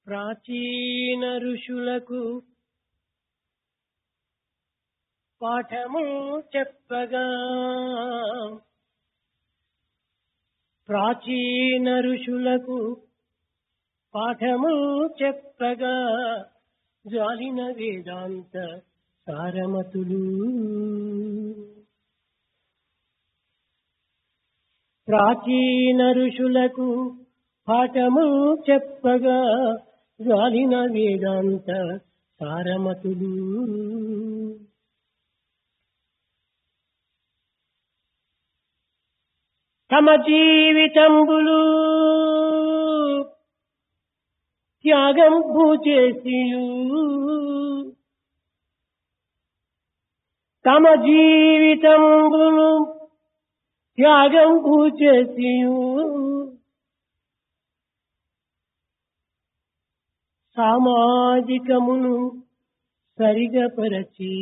ప్రాచీన ఋషులకు పాఠము చెప్పగా ప్రాచీన ఋషులకు పాఠము చెప్పగా జాలిన వేదాంత సారమతులు ప్రాచీన ఋషులకు పాఠము చెప్పగా జాలిన వేదాంత సారమతులు తమ జీవితంబులు త్యాగం చేసియు తమ జీవితంబులు త్యాగం చేసియు సామాజికమును సరిగపరచి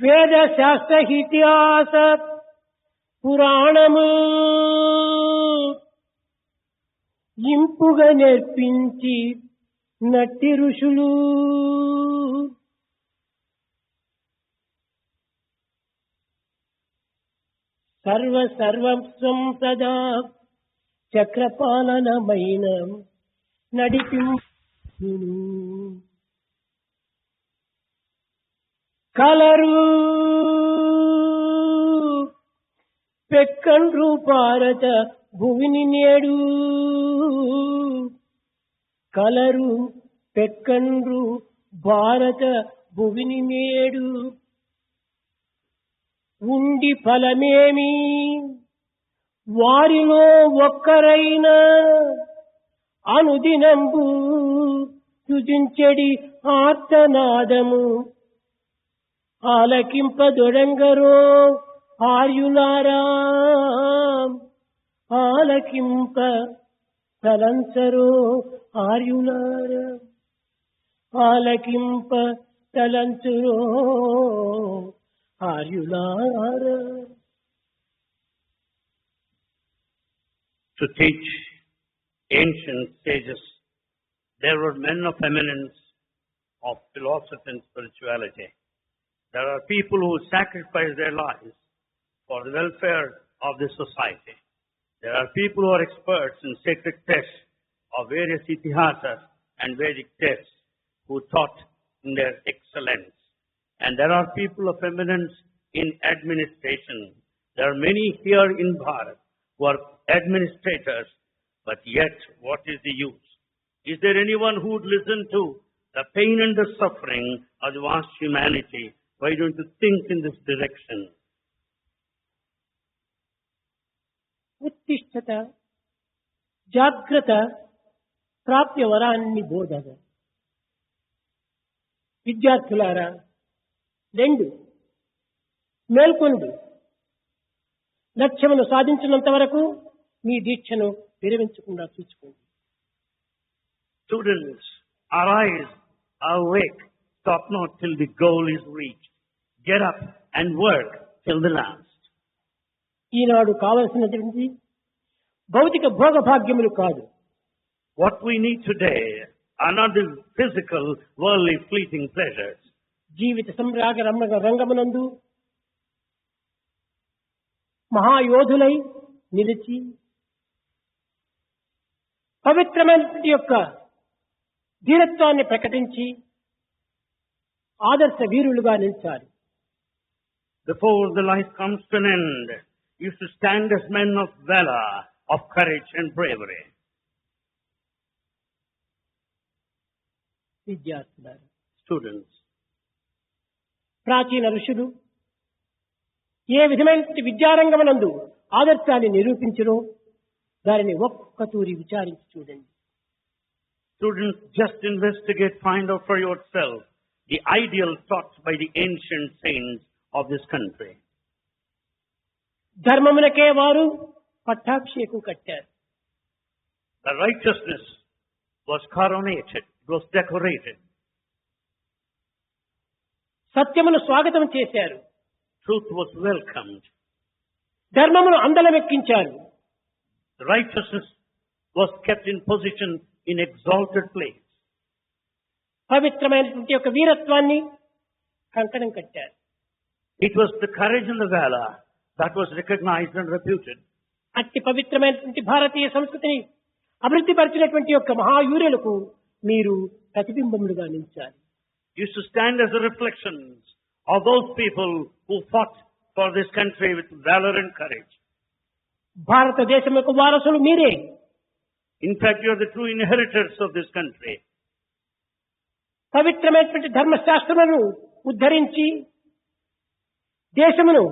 వేద శాస్త్ర ఇతిహాస పురాణము ఇంపుగా నేర్పించి నట్టి ఋషులు సర్వస్వం సదా చక్రపాలనమైన నడిపించును కలరు పెక్కండ్రు భారత భువిని నేడు కలరు పెక్కండ్రు భారత భువిని నేడు ఉండి ఫలమేమి వారిలో ఒక్కరైనా అనుదినంబు సృజించడి ఆర్తనాదము ఆలకింపదొడంగరో ఆర్యులారా ఆలకింప తలంచరో ఆర్యులారా ఆలకింప తలంచరో ఆర్యులారా. To teach ancient sages, there were men of eminence of philosophy and spirituality. There are people who sacrifice their lives for the welfare of the society. There are people who are experts in sacred texts of various itihasas and Vedic texts who taught in their excellence. And there are people of eminence in administration. There are many here in Bharat who are administrators, but yet what is the use? Is there anyone who would listen to the pain and the suffering of the vast humanity? Why don't you think in this direction? ఉత్తిష్టత జాగ్రత్త ప్రాప్య వరాన్ని బోధన. విద్యార్థులారా, రెండు మేల్కొండు. లక్ష్యమును సాధించినంత వరకు మీ దీక్షను విరమించకుండా చూసుకోండి. Students, arise, awake, stop not till the goal is reached. Get up and work till the last. ఈనాడు కావలసినటువంటి భౌతిక భోగ భాగ్యములు కాదు. What we need today are not the physical, worldly, fleeting pleasures. జీవిత సంరాగ రంగమునందు మహాయోధులై నిలిచి పవిత్రమైన యొక్క ధీరత్వాన్ని ప్రకటించి ఆదర్శ వీరులుగా నిలిచారు. Before the life comes to an end, you should stand as men of valor, of courage and bravery. విద్యార్థులారా, Students, ప్రాచీన ఋషులు ఏ విధమైన విద్యారంగమునందు ఆదర్శాన్ని నిరూపించరో దానిని ఒక్కతూరి విచారించి చూడండి. Students, just investigate, find out for yourself the ideal taught by the ancient saints of this country. ధర్మమునకే వారు పట్టాభిషేకం కట్టారు. The righteousness was coronated, it was decorated. సత్యమును స్వాగతం చేశారు. Truth was welcomed. ధర్మమును అందలమెక్కించారు. Righteousness was kept in position in exalted place. పవిత్రమైనటువంటి యొక్క వీరత్వాన్ని కంకణం కట్టారు. It was the courage and the valor that was recognized and reputed. అట్టి పవిత్రమైనటువంటి భారతీయ సంస్కృతిని అభివృద్ధి పరిచినటువంటి యొక్క మహాయూరులకు మీరు ప్రతిబింబములుగా నిలిచారు. You should stand as a reflection of those people who fought for this country with valor and courage. భారతదేశం యొక్క వారసులు మీరే. In fact, you are the true inheritors of this country. పవిత్రమైనటువంటి ధర్మశాస్త్రములను ఉద్ధరించి దేశమును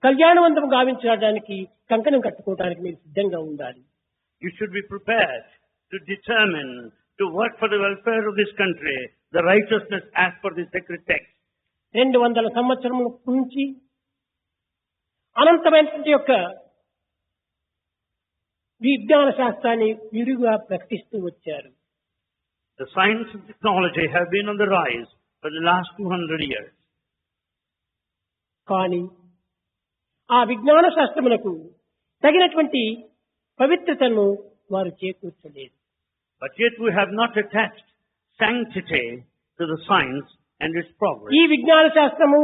కళ్యాణవంతం గావించడానికి కంకణం కట్టుకోవడానికి మీరు సిద్ధంగా ఉండాలి. You should be prepared to determine to work for the welfare of this country, the righteousness as per the sacred text. 200 సంవత్సరముల నుంచి అనంతమైనటువంటి యొక్క విజ్ఞాన శాస్త్రాన్ని విరిగా ప్రకటిస్తూ వచ్చారు. The science and technology have been on the rise for the last 200 years. కానీ ఆ విజ్ఞాన శాస్త్రములకు తగినటువంటి పవిత్రతను వారు చేకూర్చలేదు. But yet we have not attached sanctity to the science and its progress. ఈ విజ్ఞాన శాస్త్రము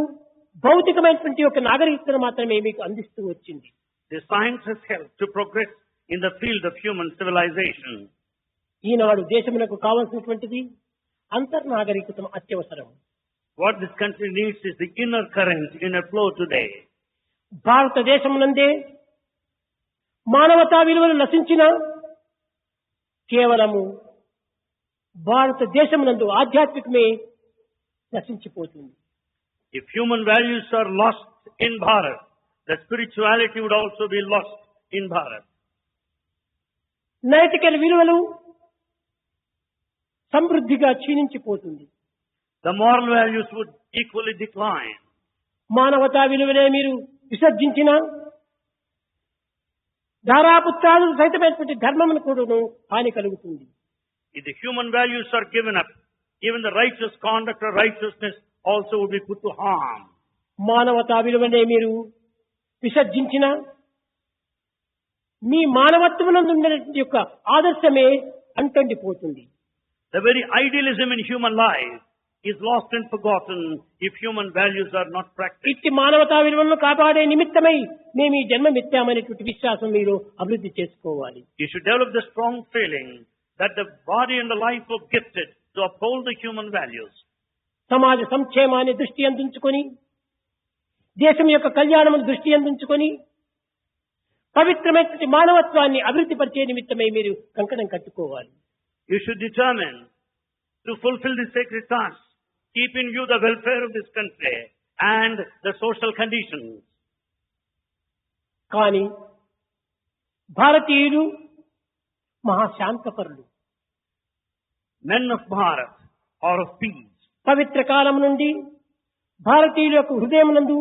భౌతికమైనటువంటి ఒక నాగరికతను మాత్రమే మీకు అందిస్తూ వచ్చింది. The science has helped to progress in the field of human civilization. ఈనాడు దేశమునకు కావాల్సినటువంటిది అంతర్నాగరికత అత్యవసరం. What this country needs is the inner current, inner flow today. భారతదేశమునందే మానవతా విలువలు నశించిన కేవలము భారతదేశమునందు ఆధ్యాత్మికమే నశించిపోతుంది. If human values are lost in Bharat, the spirituality would also be lost in Bharat. నైతిక విలువలు సమృద్ధిగా క్షీణించిపోతుంది. The moral values would equally decline. మానవతా విలువలే మీరు విసర్జించిన ధారాపుత్రాలు సహితమైనటువంటి ధర్మమును కూడాను హాని కలుగుతుంది. If the human values are given up, even the righteous conduct or righteousness also would be put to harm. మానవతా విలువనే మీరు విసర్జించిన మీ మానవత్వమునందు ఉన్నటువంటి యొక్క ఆదర్శమే అంటండిపోతుంది. The very idealism in human life is lost and forgotten if human values are not practiced. ఇట్టి మానవతా విలువలను కాపాడే నిమిత్తమై మేము ఈ జన్మమిత్తామనేటువంటి విశ్వాసం మీరు అభివృద్ధి చేసుకోవాలి. You should develop the strong feeling that the body and the life were gifted to uphold the human values. సమాజ సంక్షేమాన్ని దృష్టి అందించుకొని దేశం యొక్క కళ్యాణమును దృష్టి అందించుకొని పవిత్రమైనటువంటి మానవత్వాన్ని అభివృద్ధి పరిచే నిమిత్తమై మీరు కంకణం కట్టుకోవాలి. You should determine to fulfill the sacred task, keep in view the welfare of this country and the social conditions. కానీ భారతీయులు మహాశాంతపరులు. Men of Bharat are of peace. పవిత్ర కాలం నుండి భారతీయుల యొక్క హృదయమునందు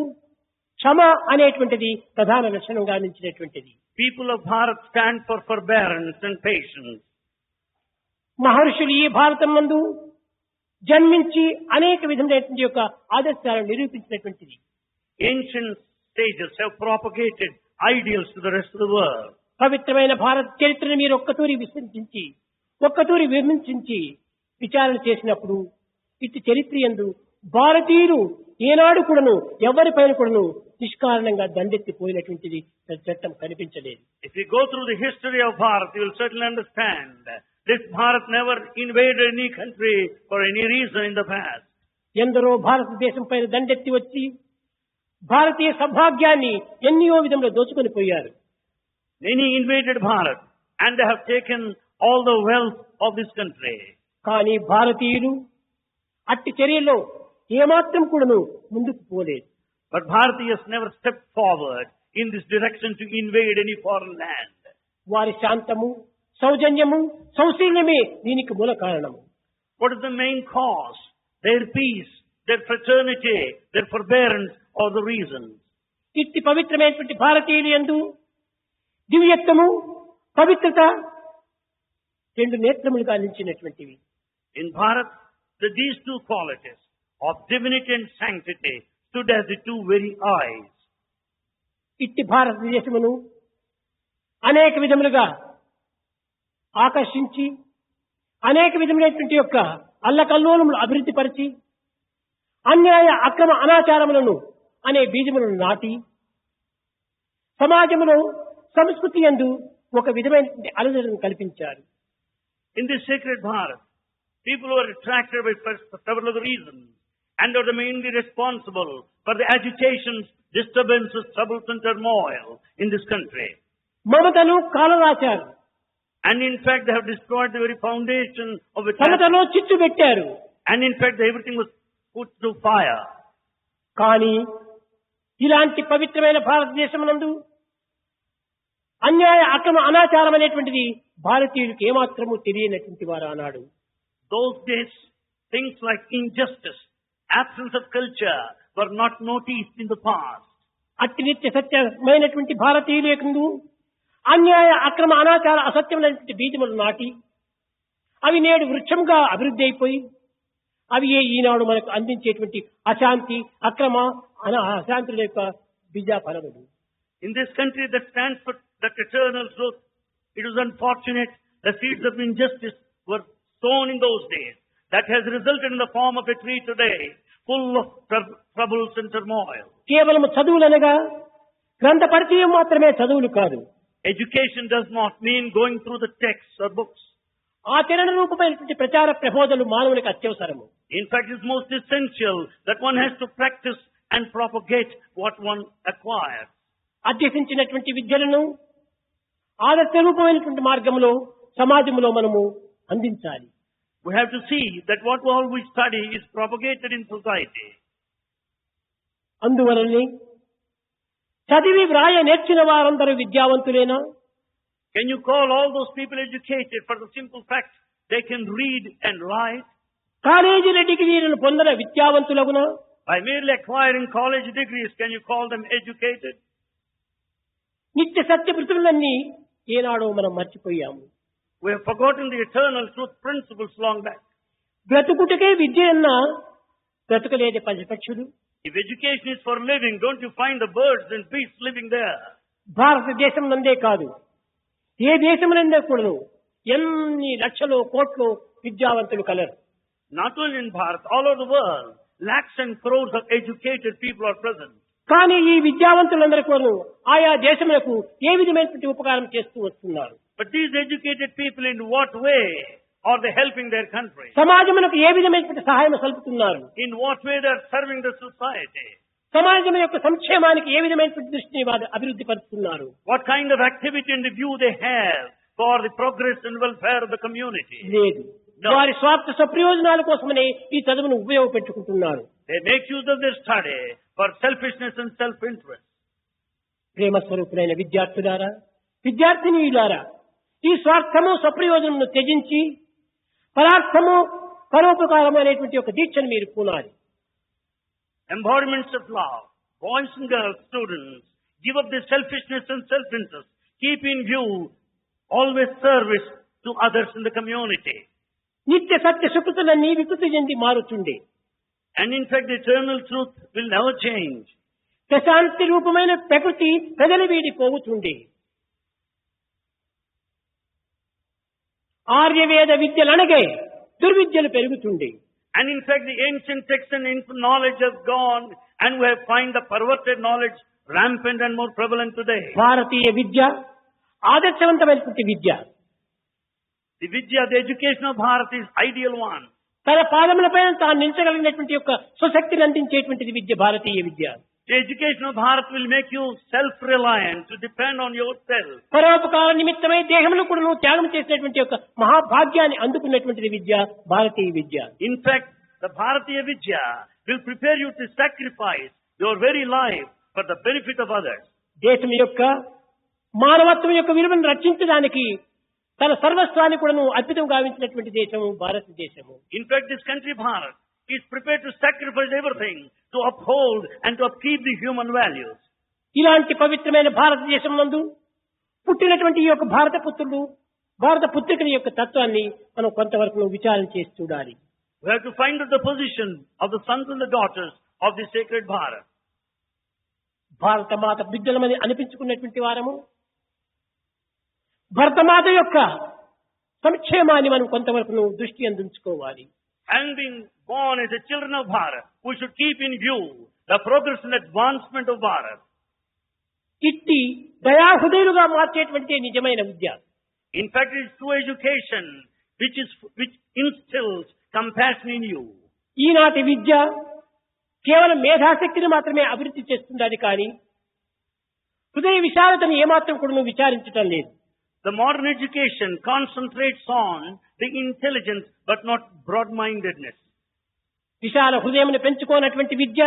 క్షమ అనేటువంటిది ప్రధాన లక్షణంగా నిలిచినటువంటిది. People of Bharat stand for forbearance and patience. మహర్షులు ఈ భారతం నందు జన్మించి అనేక విధమైనటువంటి యొక్క ఆదర్శాలను నిరూపించినటువంటిది. Ancient sages have propagated ideals to the rest of the world. పవిత్రమైన భారత చరిత్రను మీరు ఒక్కతూరి విశ్లేషించి ఒక్కతూరి విమర్శించి విచారణ చేసినప్పుడు ఇటు చరిత్ర యందు భారతీయులు ఏనాడు కూడాను ఎవరిపైన కూడాను నిష్కారణంగా దండెత్తిపోయినటువంటిది చట్టం కనిపించలేదు. If you go through the history of Bharat, you will certainly understand this Bharat never invaded any country for any reason in the past. ఎందరో భారతదేశం పైన దండెత్తి వచ్చి భారతీయ సౌభాగ్యాన్ని ఎన్నో విధంగా దోచుకొని పోయారు. Many invaded Bharat and they have taken all the wealth of this country. కానీ భారతీయులు అట్టి చర్యలో ఏమాత్రం కూడాను ముందుకు పోలేదు. But Bharatiyas never stepped forward in this direction to invade any foreign land. వారి శాంతము, సౌజన్యము, సౌశీల్యమే దీనికి మూల కారణము. What is the main cause? Their peace, their fraternity, their forbearance are the reasons. ఇట్టి పవిత్రమైనటువంటి భారతీయులు యందు దివ్యత్వము, పవిత్రత రెండు నేత్రములుగా నిలిచినటువంటివి. In Bharat, these two qualities of divinity and sanctity stood as the two very eyes. ఇట్టి భారతదేశమును అనేక విధములుగా ఆకర్షించి అనేక విధములైనటువంటి యొక్క అల్లకల్లోలములు అభివృద్ధి పరిచి అన్యాయ అక్రమ అనాచారములను అనే బీజములను నాటి సమాజంలో సంస్కృతి యందు ఒక విధమైనటువంటి అలజడులను కల్పించారు. In this sacred Bharat, people were attracted by several other reasons and are mainly responsible for the agitations, disturbances, troubles and turmoil in this country. మమతను కాలరాచారు. And in fact, they have destroyed the very foundation of it. సమతలో చిచ్చు పెట్టారు. And in fact, everything was put to fire. కానీ ఇలాంటి పవిత్రమైన భారతదేశమునందు అన్యాయ అక్రమ అనాచారం అనేటువంటిది భారతీయులకు ఏమాత్రము తెలియనటువంటి వారు ఆనాడు. Those days, things like injustice, absence of culture were not noticed in the past. అట్టి నిత్య సత్యమైనటువంటి భారతీయుల యందు అన్యాయ అక్రమ అనాచార అసత్యమైనటువంటి బీజములు నాటి అవి నేడు వృక్షంగా అభివృద్ధి అయిపోయి అవి ఈనాడు మనకు అందించేటువంటి అశాంతి అక్రమ అశాంతుల యొక్క బీజాఫలములు. In this country that stands for that eternal truth, it is unfortunate the seeds of injustice were sown in those days. That has resulted in the form of a tree today, full of troubles and turmoil. కేవలం చదువులనగా గ్రంథ పరిచయం మాత్రమే చదువులు కాదు. Education does not mean going through the texts or books. ఆచరణ రూపమైనటువంటి ప్రచార ప్రబోధనలు మానవునికి అత్యవసరము. In fact, it is most essential that one has to practice and propagate what one acquires. అభ్యసించినటువంటి విద్యలను ఆదర్శ రూపమైనటువంటి మార్గంలో సమాజంలో మనము అందించాలి. We have to see that what all we study is propagated in society. అందువలనే చదివి వ్రాయ నేర్చిన వారందరూ విద్యావంతులేనా? Can you call all those people educated for the simple fact they can read and write? కాలేజీల డిగ్రీలను పొందిన విద్యావంతులగునా? By merely acquiring college degrees, can you call them educated? నిత్య సత్య వృత్తులన్నీ ఏనాడో మనం మర్చిపోయాము. We have forgotten the eternal truth principles long back. బ్రతుకుటకే విద్య అన్నా బ్రతుకలేని పశుపక్షులు. If education is for living, don't you find the birds and beasts living there? భారతదేశం నందే కాదు, ఏ దేశమునందే కూడాను ఎన్ని లక్షలు కోట్లు విద్యావంతులు colour. Not only in Bharat, all over the world, lakhs and crores of educated people are present. కానీ ఈ విద్యావంతులందరూ కూడాను ఆయా దేశములకు ఏ విధమైనటువంటి ఉపకారం చేస్తూ వస్తున్నారు? But these educated people, in what way are they helping their country? సమాజమునకు ఏ విధమైనటువంటి సహాయం సల్పుతున్నారు? In what way they are serving the society? సమాజం యొక్క సంక్షేమానికి ఏ విధమైనటువంటి దృష్టిని వారు అభివృద్ధి పరుస్తున్నారు? What kind of activity and view they have for the progress and welfare of the community? లేదు. వారి స్వార్థ స్వప్రయోజనాల కోసమనే ఈ చదువును ఉపయోగపెట్టుకుంటున్నారు. They make use of their study for selfishness and self-interest. ప్రేమ స్వరూపులైన విద్యార్థులారా, విద్యార్థినీయులారా, ఈ స్వార్థము స్వప్రయోజనము త్యజించి పరార్థము పరోపకారము అనేటువంటి ఒక దీక్షను మీరు పూనాలి. Embodiments of love, boys and girls, students, give up their selfishness and self-interest. Keep in view always service to others in the community. నిత్య సత్య సుకృతులన్నీ వికృతి చెంది మారుతుండే. And in fact, the eternal truth will never change. Prashanti రూపమైన ప్రకృతి ప్రజల వీడి పోవుతుండే. ఆర్యవేద విద్యలనగే దుర్విద్యలు పెరుగుతుండే. And in fact, the ancient text and knowledge has gone, and we have find the perverted knowledge rampant and more prevalent today. Bharatiya Vidya ఆదర్శవంతమైనటువంటి Vidya. The Vidya, the education of Bharat is ideal one. తన పాదములపైన తాను నిలిచగలిగినటువంటి యొక్క స్వశక్తిని అందించేటువంటిది విద్య, భారతీయ విద్య. The education of Bharat will make you self-reliant, to depend on yourself. పరోపకార నిమిత్తమై దేహమును కూడా త్యాగం చేసినటువంటి యొక్క మహాభాగ్యాన్ని అందుకున్నటువంటిది విద్య, భారతీయ విద్య. In fact, the Bharatiya Vidya will prepare you to sacrifice your very life for the benefit of others. దేశం యొక్క మానవత్వం యొక్క విలువను రక్షించడానికి తన సర్వస్వాన్ని కూడా అర్పితం గావించినటువంటి దేశము భారతదేశము. In fact, this country Bharat is prepared to sacrifice everything to uphold and to upkeep the human values. ఇలాంటి పవిత్రమైన భారతదేశం నందు పుట్టినటువంటి ఈ యొక్క భారత పుత్రులు, భారత పుత్రికల యొక్క తత్వాన్ని మనం కొంతవరకు విచారణ చేసి చూడాలి. We have to find out the position of the sons and the daughters of the sacred Bharat. భారతమాత బిడ్డలమని అనిపించుకున్నటువంటి వారము భరతమాత యొక్క సంక్షేమాన్ని మనం కొంతవరకు దృష్టి అందించుకోవాలి. Having been born as a children of Bharat, we should keep in view the progress and advancement of Bharat. ఇట్టి దయాహృదయులుగా మార్చేటువంటి నిజమైన విద్య. In fact, it is true education which instills compassion in you. ఈనాటి విద్య కేవలం మేధాశక్తిని మాత్రమే అభివృద్ధి చేస్తున్నది కానీ హృదయ విశాలతను ఏమాత్రం కూడా విచారించటం లేదు. The modern education concentrates on the intelligence but not broad-mindedness. విశాల హృదయమును పెంచుకోనటువంటి విద్య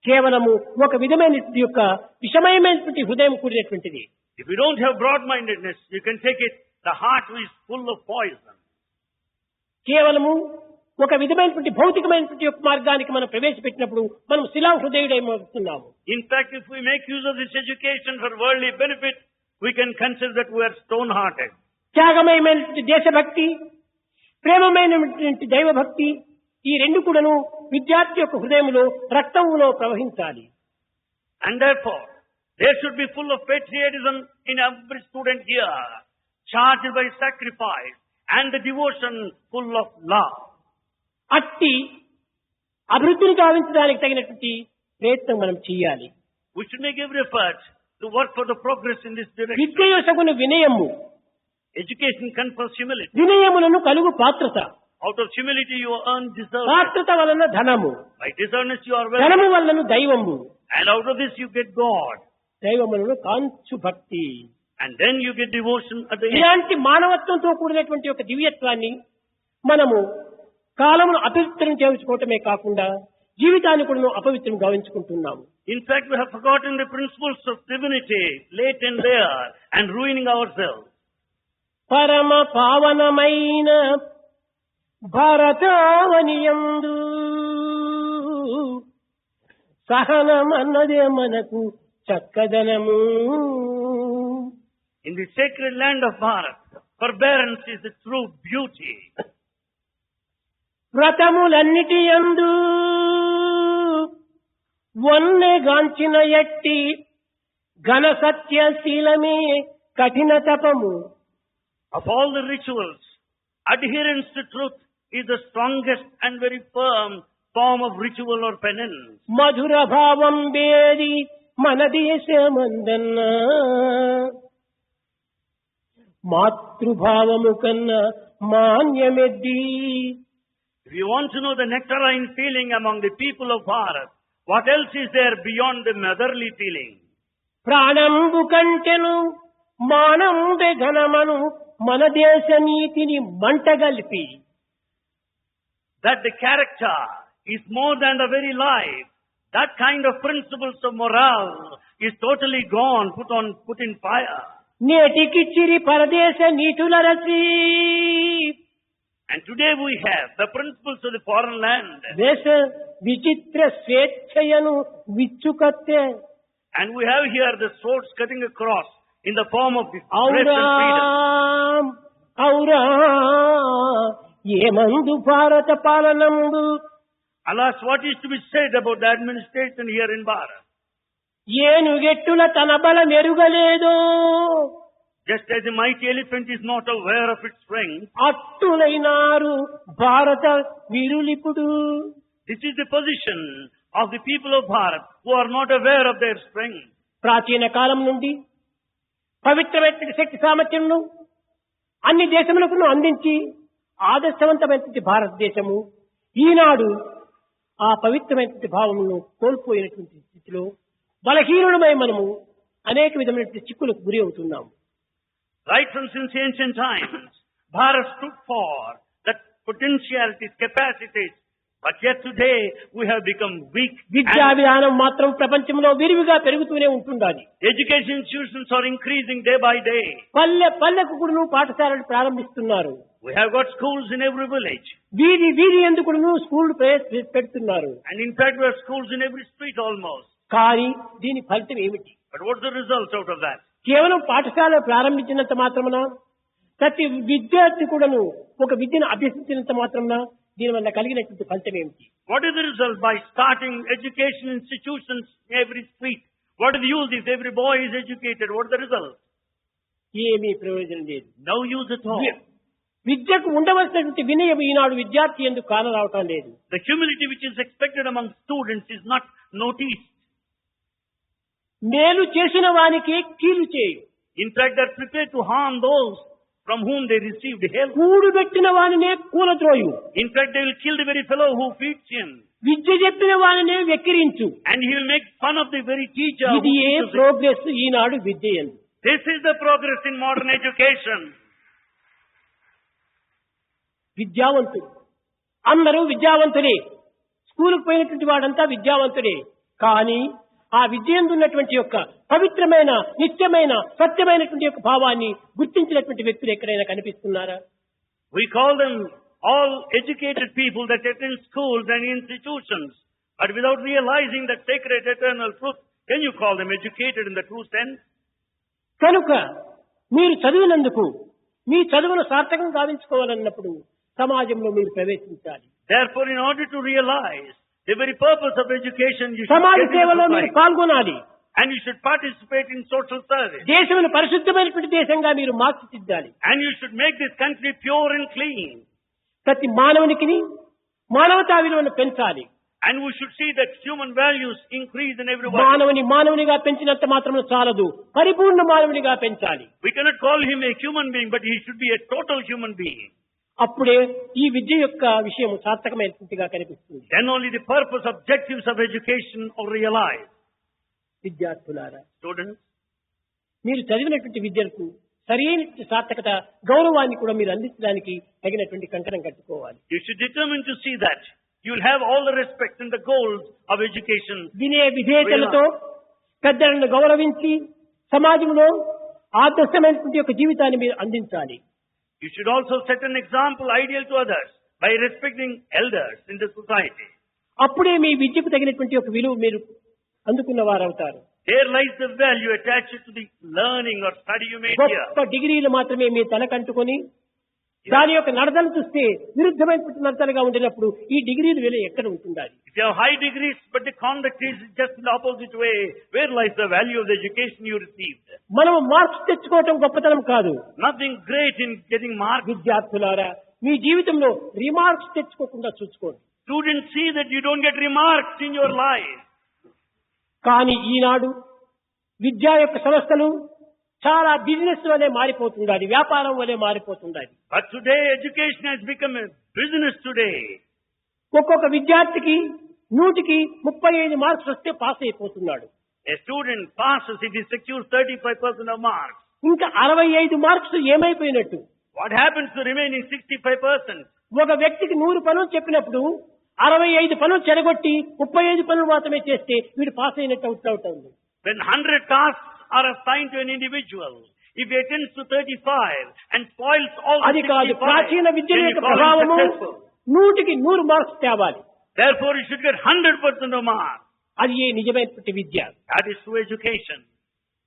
కేవలము ఒక విధమైనటువంటి యొక్క విషమయమైనటువంటి హృదయం కూడినటువంటిది. If you don't have broad-mindedness, you can take it, the heart is full of poison. కేవలము ఒక విధమైనటువంటి భౌతికమైనటువంటి యొక్క మార్గానికి మనం ప్రవేశపెట్టినప్పుడు మనం శిలా హృదయుడైపోతున్నాము. In fact, if we make use of this education for worldly benefit, we can consider that we are stone-hearted. త్యాగమయమైనటువంటి దేశభక్తి, ప్రేమమైనటువంటి దైవభక్తి ఈ రెండు కూడాను విద్యార్థి యొక్క హృదయంలో రక్తంలో ప్రవహించాలి. And therefore, there should be full of patriotism in every student here, charged by sacrifice and the devotion full of love. అట్టి అభివృద్ధిని సాధించడానికి తగినటువంటి ప్రయత్నం మనం చేయాలి. We should make every effort to work for the progress in this direction. విద్యయోసగుని వినయము, Education confers humility. వినయములను కలుగు పాత్రత, Out of humility you earn discernment. పాత్రత వలన ధనము, By discernment you are well. ధనము వలన దైవము, And out of this you get God. దైవములను కాంచు భక్తి. And then you get devotion at the end. ఇలాంటి మానవత్వంతో కూడినటువంటి ఒక దివ్యత్వాన్ని మనము కాలమును అపవిత్రం చేసుకోవటమే కాకుండా జీవితాన్ని కూడా అపవిత్రం గావించుకుంటున్నాము. In fact, we have forgotten the principles of divinity latent there and ruining ourselves. పరమ పావనమైన భారతావనియందు సహనమన్నదే మనకు చక్కదనము. In the sacred land of Bharat, forbearance is the true beauty. వ్రతములన్నిటి యందు వన్నెగాంచిన ఎట్టి ఘన సత్యశీలమే కఠిన తపము. Of all the rituals, adherence to truth is the strongest and very firm form of ritual or penance. మధుర భావం వేది మన దేశమందన్న మాతృభావము కన్నా మాన్యమెద్ది. If you want to know the nectarine feeling among the people of Bharat, what else is there beyond the motherly feeling? ప్రాణంబు కంటెను మానంబె ఘనమను మన దేశ నీతిని మంటగల్పి. That the character is more than the very life. That kind of principles of morale is totally gone, put in fire. నేటికిచ్చిరి పరదేశ నీతుల రసి. And today we have the principles of the foreign land. దేశ విచిత్ర స్వేచ్ఛయను విచ్చుకత్తె. And we have here the swords cutting across in the form of this grace ఔరా and freedom. ఔరా ఏమందు భారత పాలనందు. Alas, what is to be said about the administration here in Bharat? ఏనుగెట్టుల తన బలం ఎరుగలేదో. Just as a mighty elephant is not aware of its strength, అట్టులైనారు భారత వీరులిపుడు. this is the position of the people of Bharat who are not aware of their strength. ప్రాచీన కాలం నుండి పవిత్రమైన శక్తి సామర్థ్యంను అన్ని దేశములకు అందించి ఆదర్శవంతమైనటువంటి భారతదేశము ఈనాడు ఆ పవిత్రమైనటువంటి భావమును కోల్పోయినటువంటి స్థితిలో బలహీనుడమై మనము అనేక విధమైనటువంటి చిక్కులకు గురి అవుతున్నాము. Right from since ancient times, Bharat stood for that potentialities, capacities, but yet today we have become weak. విద్యా విధానం మాత్రం ప్రపంచంలో విరివిగా పెరుగుతూనే ఉంటుండాలి. Education institutions are increasing day by day. పల్లె పల్లెకు కూడా పాఠశాలలు ప్రారంభిస్తున్నారు. We have got schools in every village. వీధి వీధి ఎందుకును స్కూల్ పెడుతున్నారు. And in fact we have schools in every street almost. కానీ దీని ఫలితం ఏమిటి? But what's the result out of that? కేవలం పాఠశాల ప్రారంభించినంత మాత్రమున ప్రతి విద్యార్థి కూడాను ఒక విద్యను అభ్యసించినంత మాత్రమున దీనివల్ల కలిగినటువంటి ఫలితం ఏమిటి? What is the result by starting education institutions in every street? What is the use if every boy is educated? What is the result? ఏమీ ప్రయోజనం లేదు. No use at all. విద్యకు ఉండవలసినటువంటి వినయం ఈనాడు విద్యార్థి ఎందుకు కానరావటం లేదు. The humility which is expected among students is not noticed. మేలు చేసిన వానికి కీలు చేయు. In fact, they are prepared to harm those from whom they received help. కూడుబెట్టిన వానినే కూలద్రోయు. In fact, they will kill the very fellow who feeds him. విద్య చెప్పిన వానినే వెక్కిరించు. And he will make fun of the very teacher. ఇది ఏ progress ఈనాడు విద్య యందు. This is the progress in modern education. విద్యావంతుడు అందరూ విద్యావంతులే. స్కూలుకు పోయినటువంటి వాడంతా విద్యావంతుడే. కానీ ఆ విద్య యందు ఉన్నటువంటి యొక్క పవిత్రమైన నిత్యమైన సత్యమైనటువంటి యొక్క భావాన్ని గుర్తించినటువంటి వ్యక్తులు ఎక్కడైనా కనిపిస్తున్నారా? We call them all educated people that attend schools and institutions, but without realizing that sacred eternal truth, can you call them educated in the true sense? కనుక మీరు చదివినందుకు మీ చదువును సార్థకం గావించుకోవాలన్నప్పుడు సమాజంలో మీరు ప్రవేశించాలి. Therefore, in order to realize the very purpose of education, you should సమాజ get into సేవలో మీరు society. పాల్గొనాలి. And you should participate in social service. దేశమును పరిశుద్ధమైనటువంటి దేశంగా మీరు మార్చిదిద్దాలి. And you should make this country pure and clean. ప్రతి మానవునికి మానవతా విలువను పెంచాలి. And we should see that human values increase in everyone. మానవునిగా పెంచినంత మాత్రం చాలదు, పరిపూర్ణ మానవునిగా పెంచాలి. We cannot call him a human being, but he should be a total human being. అప్పుడే ఈ విద్య యొక్క విషయం సార్థకమైనట్టుగా కనిపిస్తుంది. Then only the purpose, objectives of education are realized. విద్యార్థులారా, Students, మీరు చదివినటువంటి విద్యకు సరైన సార్థకత గౌరవాన్ని కూడా మీరు అందించడానికి తగినటువంటి కంకణం కట్టుకోవాలి. you should determine to see that you will have all the respect and the goals of education. వినయ విధేయతలతో పెద్దలను గౌరవించి సమాజంలో ఆదర్శమైనటువంటి యొక్క జీవితాన్ని మీరు అందించాలి. You should also set an example ideal to others by respecting elders in the society. అప్పుడే మీ విద్యకు తగినటువంటి ఒక విలువ మీరు అందుకున్న వారవుతారు. There lies the value attached to the learning or study you made here. గొప్ప డిగ్రీలు మాత్రమే మీ తలకంటుకొని దాని యొక్క నడతలు చూస్తే విరుద్ధమైనటువంటి నడతలుగా ఉండినప్పుడు ఈ డిగ్రీలు విలువ ఎక్కడ ఉంటుండాలి? If you have high degrees, but the conduct is just in the opposite way, where lies the value of the education you received? మనం మార్క్స్ తెచ్చుకోవటం గొప్పతనం కాదు. Nothing great in getting marks. విద్యార్థులారా, మీ జీవితంలో రిమార్క్స్ తెచ్చుకోకుండా చూసుకోండి. Students, see that you don't get remarks in your life. కానీ ఈనాడు విద్యా యొక్క సంస్థలు చాలా బిజినెస్ వలె మారిపోతుండాలి, వ్యాపారం వలె మారిపోతుండాలి. But today, education has become a business today. ఒక్కొక్క విద్యార్థికి 100కి 35 మార్క్స్ వస్తే పాస్ అయిపోతున్నాడు. A student passes if he secures 35% of marks. ఇంకా 65 marks ఏమైపోయినట్టు? What happens to remaining 65%? ఒక వ్యక్తికి 100 పనులు చెప్పినప్పుడు 65 పనులు చెరగొట్టి 35 పనులు మాత్రమే చేస్తే వీడు పాస్ అయినట్టు అవుతుంది. When 100 tasks are assigned to an individual, if he attends to 35 and spoils all the అది కాదు 65, ప్రాచీన విద్య then you యొక్క call him ప్రభావము successful. 100కి 100 మార్క్స్ తేవాలి. Therefore, you should get 100% of marks. అది ఏ నిజమైనటువంటి విద్య. That is true education.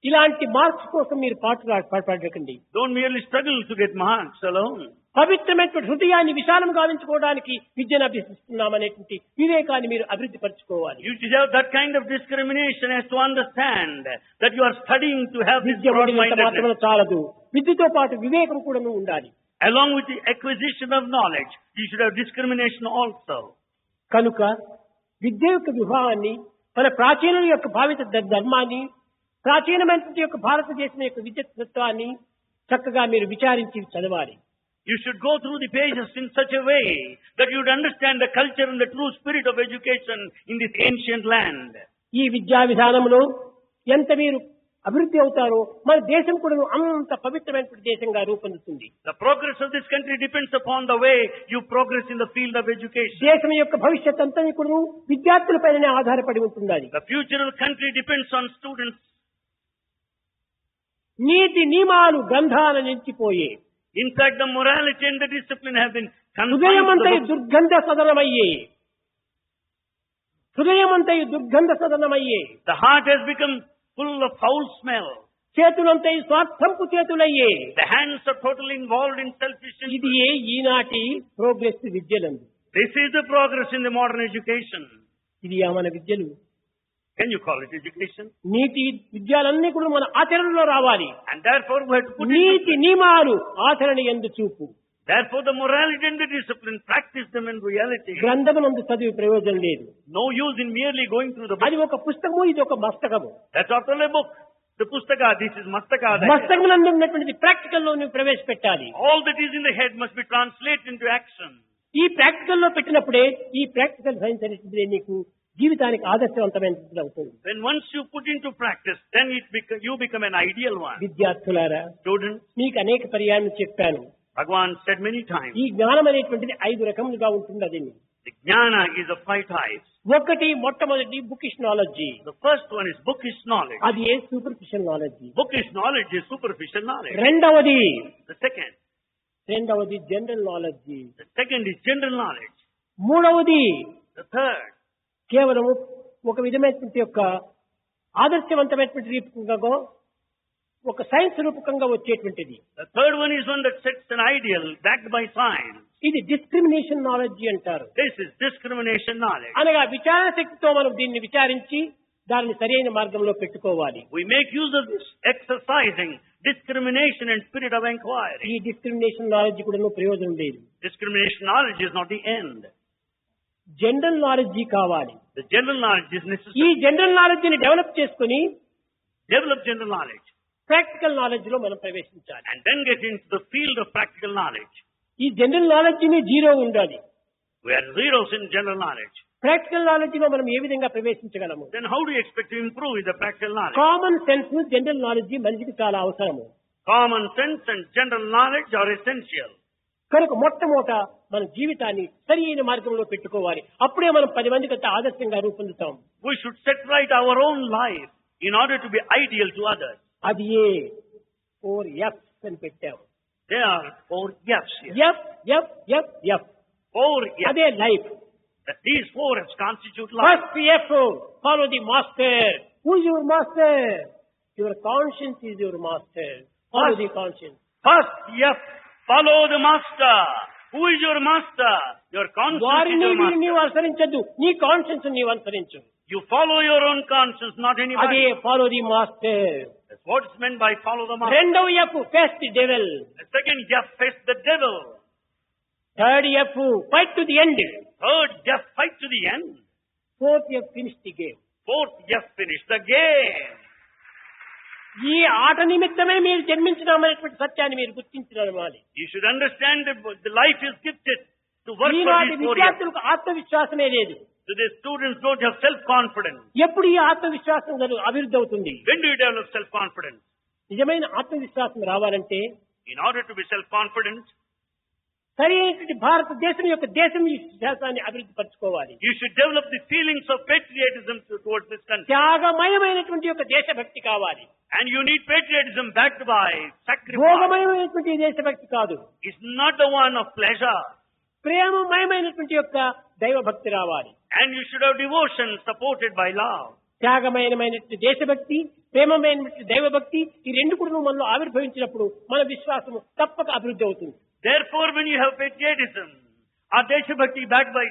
ఇలాంటి marks కోసం మీరు పాటుపడకండి. Don't merely struggle to get marks alone. పవిత్రమైనటువంటి హృదయాన్ని విశాలం గావించుకోవడానికి విద్యను అభ్యసిస్తున్నామనేటువంటి వివేకాన్ని మీరు అభివృద్ధి పరచుకోవాలి. You should have that kind of discrimination as to understand that you are studying to have this విద్య ఉండినంత మాత్రమే broad-mindedness. చాలదు, విద్యతో పాటు వివేకం కూడా ఉండాలి. Along with the acquisition of knowledge, you should have discrimination also. కనుక విద్య యొక్క విభావాన్ని, మన ప్రాచీనుల యొక్క భావిత ధర్మాన్ని, ప్రాచీనమైనటువంటి యొక్క భారతదేశం యొక్క విద్య తత్వాన్ని చక్కగా మీరు విచారించి చదవాలి. You should go through the pages in such a way that you would understand the culture and the true spirit of education in this ancient land. ఈ విద్యా విధానంలో ఎంత మీరు అభివృద్ధి అవుతారో మన దేశం కూడా అంత పవిత్రమైనటువంటి దేశంగా రూపొందుతుంది. The progress of this country depends upon the way you progress in the field of education. దేశం యొక్క భవిష్యత్ అంతా కూడా విద్యార్థులపైనే ఆధారపడి ఉంటుంది. The future of the country depends on students. నీతి నియమాలు గ్రంథాల నిలిచిపోయే, In fact, the morality and the discipline have been confined to హృదయమంతయు the దుర్గంధ సదనమయ్యే, హృదయమంతయు దుర్గంధ సదనమయ్యే, The heart has become full of foul smell. చేతులంతయు స్వార్థంపు చేతులయ్యే. The hands are totally involved in selfishness. ఇది ఈనాటి progress విద్యలందు. This is the progress in the modern education. ఇది మన విద్యలు Can you call it education? నీతి విద్యలన్నీ కూడా మన ఆచరణలో రావాలి. And therefore we have to put NITI into, నియమాలు ఆచరణ యందు చూపు. therefore the morality and the discipline, practice them in reality. గ్రంథమునందు చదివి ప్రయోజనం లేదు. No use in merely going through the book. అది ఒక పుస్తకము, ఇది ఒక మస్తకము. That's after a book. The pustaka, this is mastaka. that is. మస్తకమునందు ఉన్నటువంటిది ప్రాక్టికల్ లో నువ్వు ప్రవేశపెట్టాలి. All that is in the head must be translated into action. ఈ practical లో పెట్టినప్పుడే ఈ ప్రాక్టికల్ సైన్స్ అనేటువంటిది నీకు జీవితానికి ఆదర్శవంతమైనది అవుతుంది. When once you put into practice, then you become an ideal one. విద్యార్థులారా, Students, మీకు అనేక పర్యాయం చెప్పాను. Bhagavan said many times, ఈ జ్ఞానం అనేటువంటిది 5 రకములుగా ఉంటుంది. అది the jnana is of 5 types. ఒకటి మొట్టమొదటి bookish knowledge. The first one is bookish knowledge. అది a superficial knowledge. Bookish knowledge is superficial knowledge. రెండవది The general knowledge. second is general knowledge. మూడవది The third, కేవలము ఒక విధమైనటువంటి యొక్క ఆదర్శవంతమైనటువంటి రూపకంగా ఒక సైన్స్ రూపకంగా వచ్చేటువంటిది. the third one is one that sets an ideal backed by science. ఇది డిస్క్రిమినేషన్ నాలెడ్జి అంటారు. This is discrimination knowledge. అనగా విచార శక్తితో మనం దీన్ని విచారించి దానిని సరైన మార్గంలో పెట్టుకోవాలి. We make use of this exercising discrimination and spirit of ఈ inquiry. డిస్క్రిమినేషన్ నాలెడ్జి కూడా ప్రయోజనం లేదు. Discrimination knowledge is not the end. General knowledge కావాలి. The general knowledge is ఈ necessary. జనరల్ నాలెడ్జ్ ని డెవలప్ చేసుకుని Develop general knowledge practical knowledge లో మనం ప్రవేశించాలి. and then get into the field of practical knowledge. ఈ జనరల్ నాలెడ్జ్ ని zero ఉండాలి. We are zeros in general knowledge. Practical knowledge లో మనం ఏ విధంగా ప్రవేశించగలము? Then how do you expect to improve in the practical knowledge? Common sense general knowledge మనిషికి చాలా అవసరము. Common sense and general knowledge are essential. కనుక మొట్టమొదట మన జీవితాన్ని సరి అయిన మార్గంలో పెట్టుకోవాలి. అప్పుడే మనం 10 మందికి అంత ఆదర్శంగా రూపొందుతాం. We should set right our own life in order to be ideal to others. అది ఏ 4 F's అని పెట్టాము. There are 4 F's here. F F F F 4 F's. అదే life. These 4 F's constitute life. First F follow the master. Who is your master? Your conscience is your master. Follow the conscience. First F, follow the master. Who is your master? Your conscience is వారిని your master. నీవు అనుసరించద్దు, నీ conscience నీవు అనుసరించు. You follow your own conscience, not అదే anybody. Follow the master. That's what is meant by follow the master. రెండవ F face the devil. The second F, face the devil. Third F fight to the end. Third F, fight to the end. Fourth F finish the game. Fourth F, finish the game. ఈ ఆట నిమిత్తమే మీరు జన్మించినామనేటువంటి సత్యాన్ని మీరు గుర్తించాలి. You should understand that the life is gifted to work for ఈనాటి these 4 F's. విద్యార్థులకు ఆత్మవిశ్వాసమే లేదు. So the students don't have self-confidence. ఎప్పుడు ఈ ఆత్మవిశ్వాసం అభివృద్ధి అవుతుంది? When do you develop self-confidence? నిజమైన ఆత్మవిశ్వాసం రావాలంటే In order to be self-confident, సరైనటువంటి భారతదేశం యొక్క దేశం ఈ విశ్వాసాన్ని అభివృద్ధి పరచుకోవాలి. you should develop the feelings of patriotism towards this country. త్యాగమయమైనటువంటి యొక్క దేశభక్తి కావాలి. And you need patriotism backed by sacrifice. భోగమయమైనటువంటి దేశభక్తి కాదు. It's not the one of pleasure. ప్రేమమయమైనటువంటి యొక్క దైవభక్తి రావాలి. And you should have devotion supported by love. త్యాగమయమైనటువంటి దేశభక్తి, ప్రేమమైనటువంటి దైవభక్తి, ఈ రెండు కూడా మనలో ఆవిర్భవించినప్పుడు మన విశ్వాసము తప్పక అభివృద్ధి అవుతుంది. Therefore, when you have patriotism, or deshabhakti backed by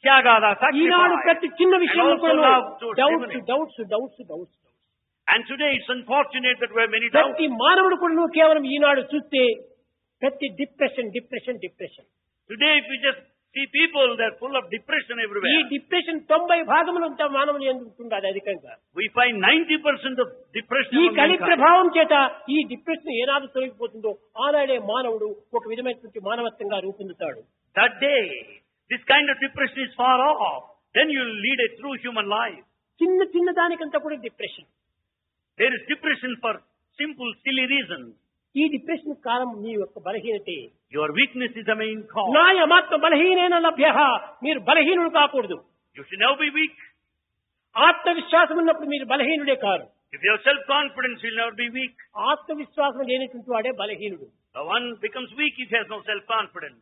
tyagada, Eenadu sacrifice, ప్రతి చిన్న and విషయంలో also కూడా love towards doubts humanity. Doubts doubts doubts. And today it's unfortunate that we have many doubts. ప్రతి మానవుడు కూడా కేవలం ఈనాడు చూస్తే ప్రతి depression depression depression. Today if we just see people, they're full of depression ఈ everywhere. Depression 90% మానవులు ఎందుకుంటుంది అది అధికంగా. We find 90% of depression ఈ among కలి mankind. ప్రభావం చేత ఈ డిప్రెషన్ ఏనాడు తొలగిపోతుందో ఆనాడే మానవుడు ఒక విధమైనటువంటి మానవత్వంగా రూపొందుతాడు. That day, this kind of depression is far off. Then you'll lead a true human life. చిన్న చిన్న దానికంతా కూడా depression. There is depression for simple, silly reasons. ఈ డిప్రెషన్ కారణం మీ యొక్క బలహీనతే. Your weakness is the main cause. నాయమాత్మ బలహీనైన లభ్యః. మీరు బలహీనుడు కాకూడదు. You should never be weak. ఆత్మవిశ్వాసం ఉన్నప్పుడు మీరు బలహీనుడే car. If you have self-confidence, you'll never be weak. ఆత్మవిశ్వాసం లేనటువంటి వాడే బలహీనుడు. The one becomes weak if he has no self-confidence.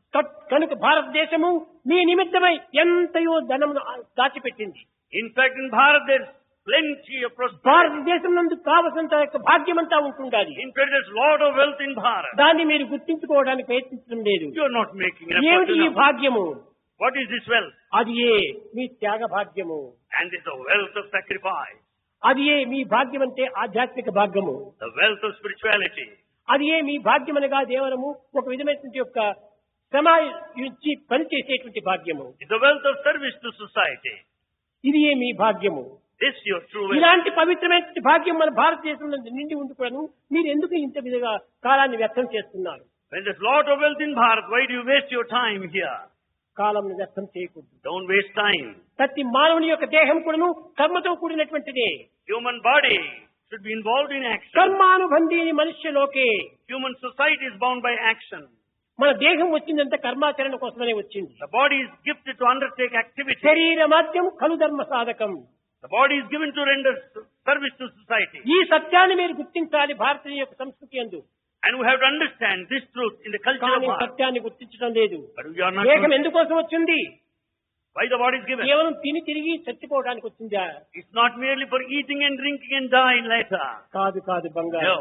కనుక భారతదేశము మీ నిమిత్తమై ఎంతయో ధనమును దాచిపెట్టింది. In fact, in Bharat, there's plenty of prosperity. భారతదేశం నందు కావలసినంత యొక్క భాగ్యమంతా ఉంటుండాలి. In fact, there's a lot of wealth in Bharat. దాన్ని మీరు గుర్తించుకోవడానికి ప్రయత్నించడం లేదు. You're not making an effort ఏమిటి ఈ enough. భాగ్యము? What is this wealth? అది ఏ మీ త్యాగ భాగ్యము. And it's the wealth of sacrifice, అది ఏ మీ భాగ్యం అంటే ఆధ్యాత్మిక భాగ్యము. the wealth of spirituality. అది ఏ మీ భాగ్యమనగా దేవరము ఒక విధమైనటువంటి యొక్క శ్రమ ఇచ్చి పనిచేసేటువంటి భాగ్యము. It's the wealth of service to society. ఇది ఏ మీ భాగ్యము. This your true wealth. ఇలాంటి పవిత్రమైన భాగ్యం మన భారతదేశంలో నిండి ఉండుకోను మీరు ఎందుకు ఇంత విధంగా కాలాన్ని వ్యర్థం చేస్తున్నారు? When there's lot of wealth in Bharat, why do you waste your time here? కాలంను వ్యర్థం చేయకూడదు. Don't waste time. ప్రతి మానవుని యొక్క దేహం కూడాను కర్మతో కూడినటువంటిదే. Human body should be involved in action. కర్మానుబంధీని మనుష్యలోకే. Human society is bound by action. మన దేహం వచ్చిందంటే కర్మాచరణ కోసమనే వచ్చింది. The body is gifted to undertake activity. శరీర మాధ్యం ఖలు ధర్మ సాధకం. The body is given to render service to society. ఈ సత్యాన్ని మీరు గుర్తించాలి భారతీయ యొక్క సంస్కృతి యందు. And we have to understand this truth in the culture of కానీ Bharat. సత్యాన్ని గుర్తించడం లేదు. But we are not. దేహం ఎందుకోసం వచ్చింది? Why the body is given? కేవలం తిని తిరిగి చచ్చిపోవడానికి వచ్చిందా? It's not merely for eating and drinking and dying later. కాదు కాదు బంగారు. No.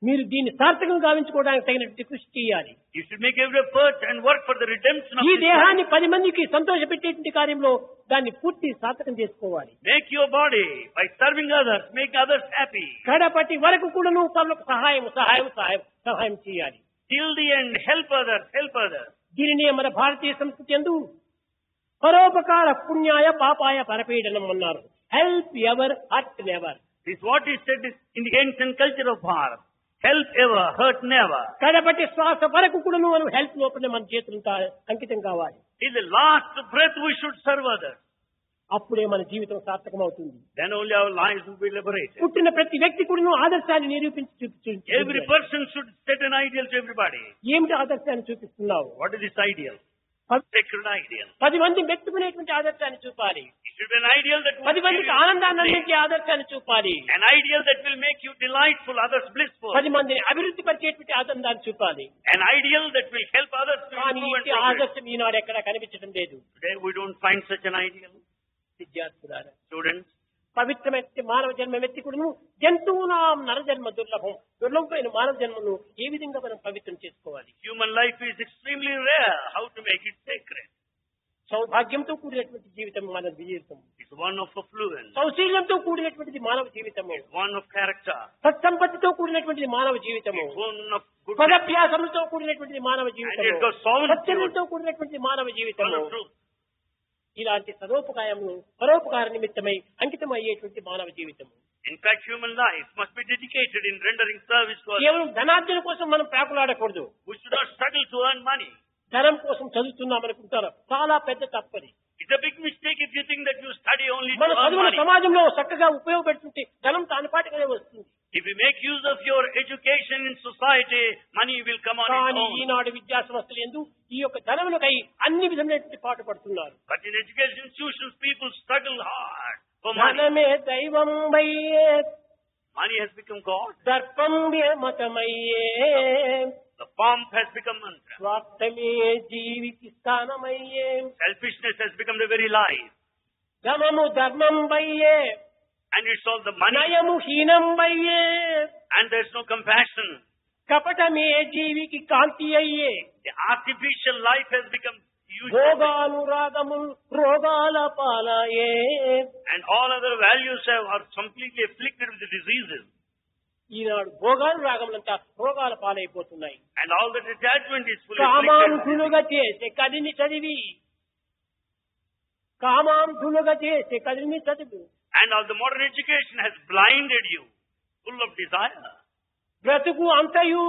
మీరు దీన్ని సార్థకం గావించుకోవడానికి తగినట్టు కృషి చేయాలి. You should make every effort and work for the redemption of ఈ this దేహాన్ని 10 మందికి సంతోషపెట్టేటువంటి కార్యంలో దాన్ని పూర్తి సార్థకం చేసుకోవాలి. Make your body by serving others, make others happy. కడపటి వరకు కూడా నువ్వు పనులకు సహాయం చేయాలి. Till the end, help others, help others. దీనినే మన భారతీయ సంస్కృతి యందు పరోపకార పుణ్యాయ పాపాయ పరపీడనం అన్నారు. Help ever hurt never. This is what is said in the ancient culture of Bharat. Help ever, hurt never. కడపటి శ్వాస వరకు కూడా నువ్వు హెల్ప్ లోపల మన చేతులు అంకితం కావాలి. Till the last breath we should serve others. అప్పుడే మన జీవితం సార్థకం అవుతుంది. Then only our lives will be liberated. పుట్టిన ప్రతి వ్యక్తి కూడా ఆదర్శాన్ని నిరూపించి చూపించు. Every person should set an ideal to everybody. ఏమిటి ఆదర్శాన్ని చూపిస్తున్నావు? What is this ideal? Sacred ideal. 10 మంది మెచ్చుకునేటువంటి ఆదర్శాన్ని చూపాలి. It should be an ideal that will 10 మందికి ఆనందాన్ని అందించే ఆదర్శాన్ని చూపాలి. An ideal that will make you delightful, others blissful. 10 మందిని అభివృద్ధి పరిచేటువంటి ఆనందాన్ని చూపాలి. An ideal that will help others to కానీ improve and ఈ progress. ఆదర్శం ఈనాడు ఎక్కడా కనిపించడం లేదు. Today we don't find such an ideal. విద్యార్థులారా, Students, పవిత్రమైన మానవ జన్మ వ్యక్తికుడును జంతువునాం నరజన్మ దుర్లభమైన మానవ జన్మను ఏ విధంగా మనం పవిత్రం చేసుకోవాలి? human life is extremely rare. How to make it sacred? సౌభాగ్యంతో కూడినటువంటి జీవితం మానవ జీవితం. It's one of affluence, సౌశీల్యంతో కూడినటువంటిది మానవ జీవితము. one of character, సత్సంపత్తితో కూడినటువంటిది మానవ జీవితము. it's one of good పదభ్యాసములతో కూడినటువంటిది మానవ and జీవితము. it goes solid సత్యంతో కూడినటువంటిది మానవ one జీవితము. of truth. ఇలాంటి పరోపకార నిమిత్తమై అంకితం అయ్యేటువంటి మానవ జీవితము. In fact, human life must be dedicated in rendering service to others. కేవలం ధనార్జన కోసం మనం ప్రాకులాడకూడదు. We should not struggle to earn money. ధనం కోసం చదువుతున్నాం అనుకుంటారు, చాలా పెద్ద తప్పది. It's a big mistake if you think that you study only to మన earn చదువుల money. సమాజంలో చక్కగా ఉపయోగపెడుతుంటే ధనం తానుపాటిగానే వస్తుంది. If you make use of your education in society, money will come on its కానీ own. ఈనాడు విద్యా సంస్థలు ఎందు ఈ యొక్క ధనములకై అన్ని విధమైనటువంటి పాటు పడుతున్నారు. But in education institutions, people struggle hard for money. ధనమే దైవం వయ్యే, Money has become God. దర్పం మతమయ్యే, The pomp has become mantra. స్వార్థమే జీవికి స్థానమయ్యే, Selfishness has become the very life. ధనము ధర్మం వయ్యే, And it's all the money. నయము హీనం వయ్యే, And there's no compassion. కపటమే జీవికి కాంతి అయ్యే, The artificial life has become useless. భోగానురాగము రోగాల పాలయే. And all other values are completely afflicted with the diseases. ఈనాడు భోగానురాగములంతా రోగాల పాలైపోతున్నాయి. And all that attachment is fully afflicted. కామాంధులుగా చేసే కదిని చదివి, కామాంధులుగా చేసే కదిని చదువు, And all the modern education has blinded you, full of desire. బ్రతుకు అంతయు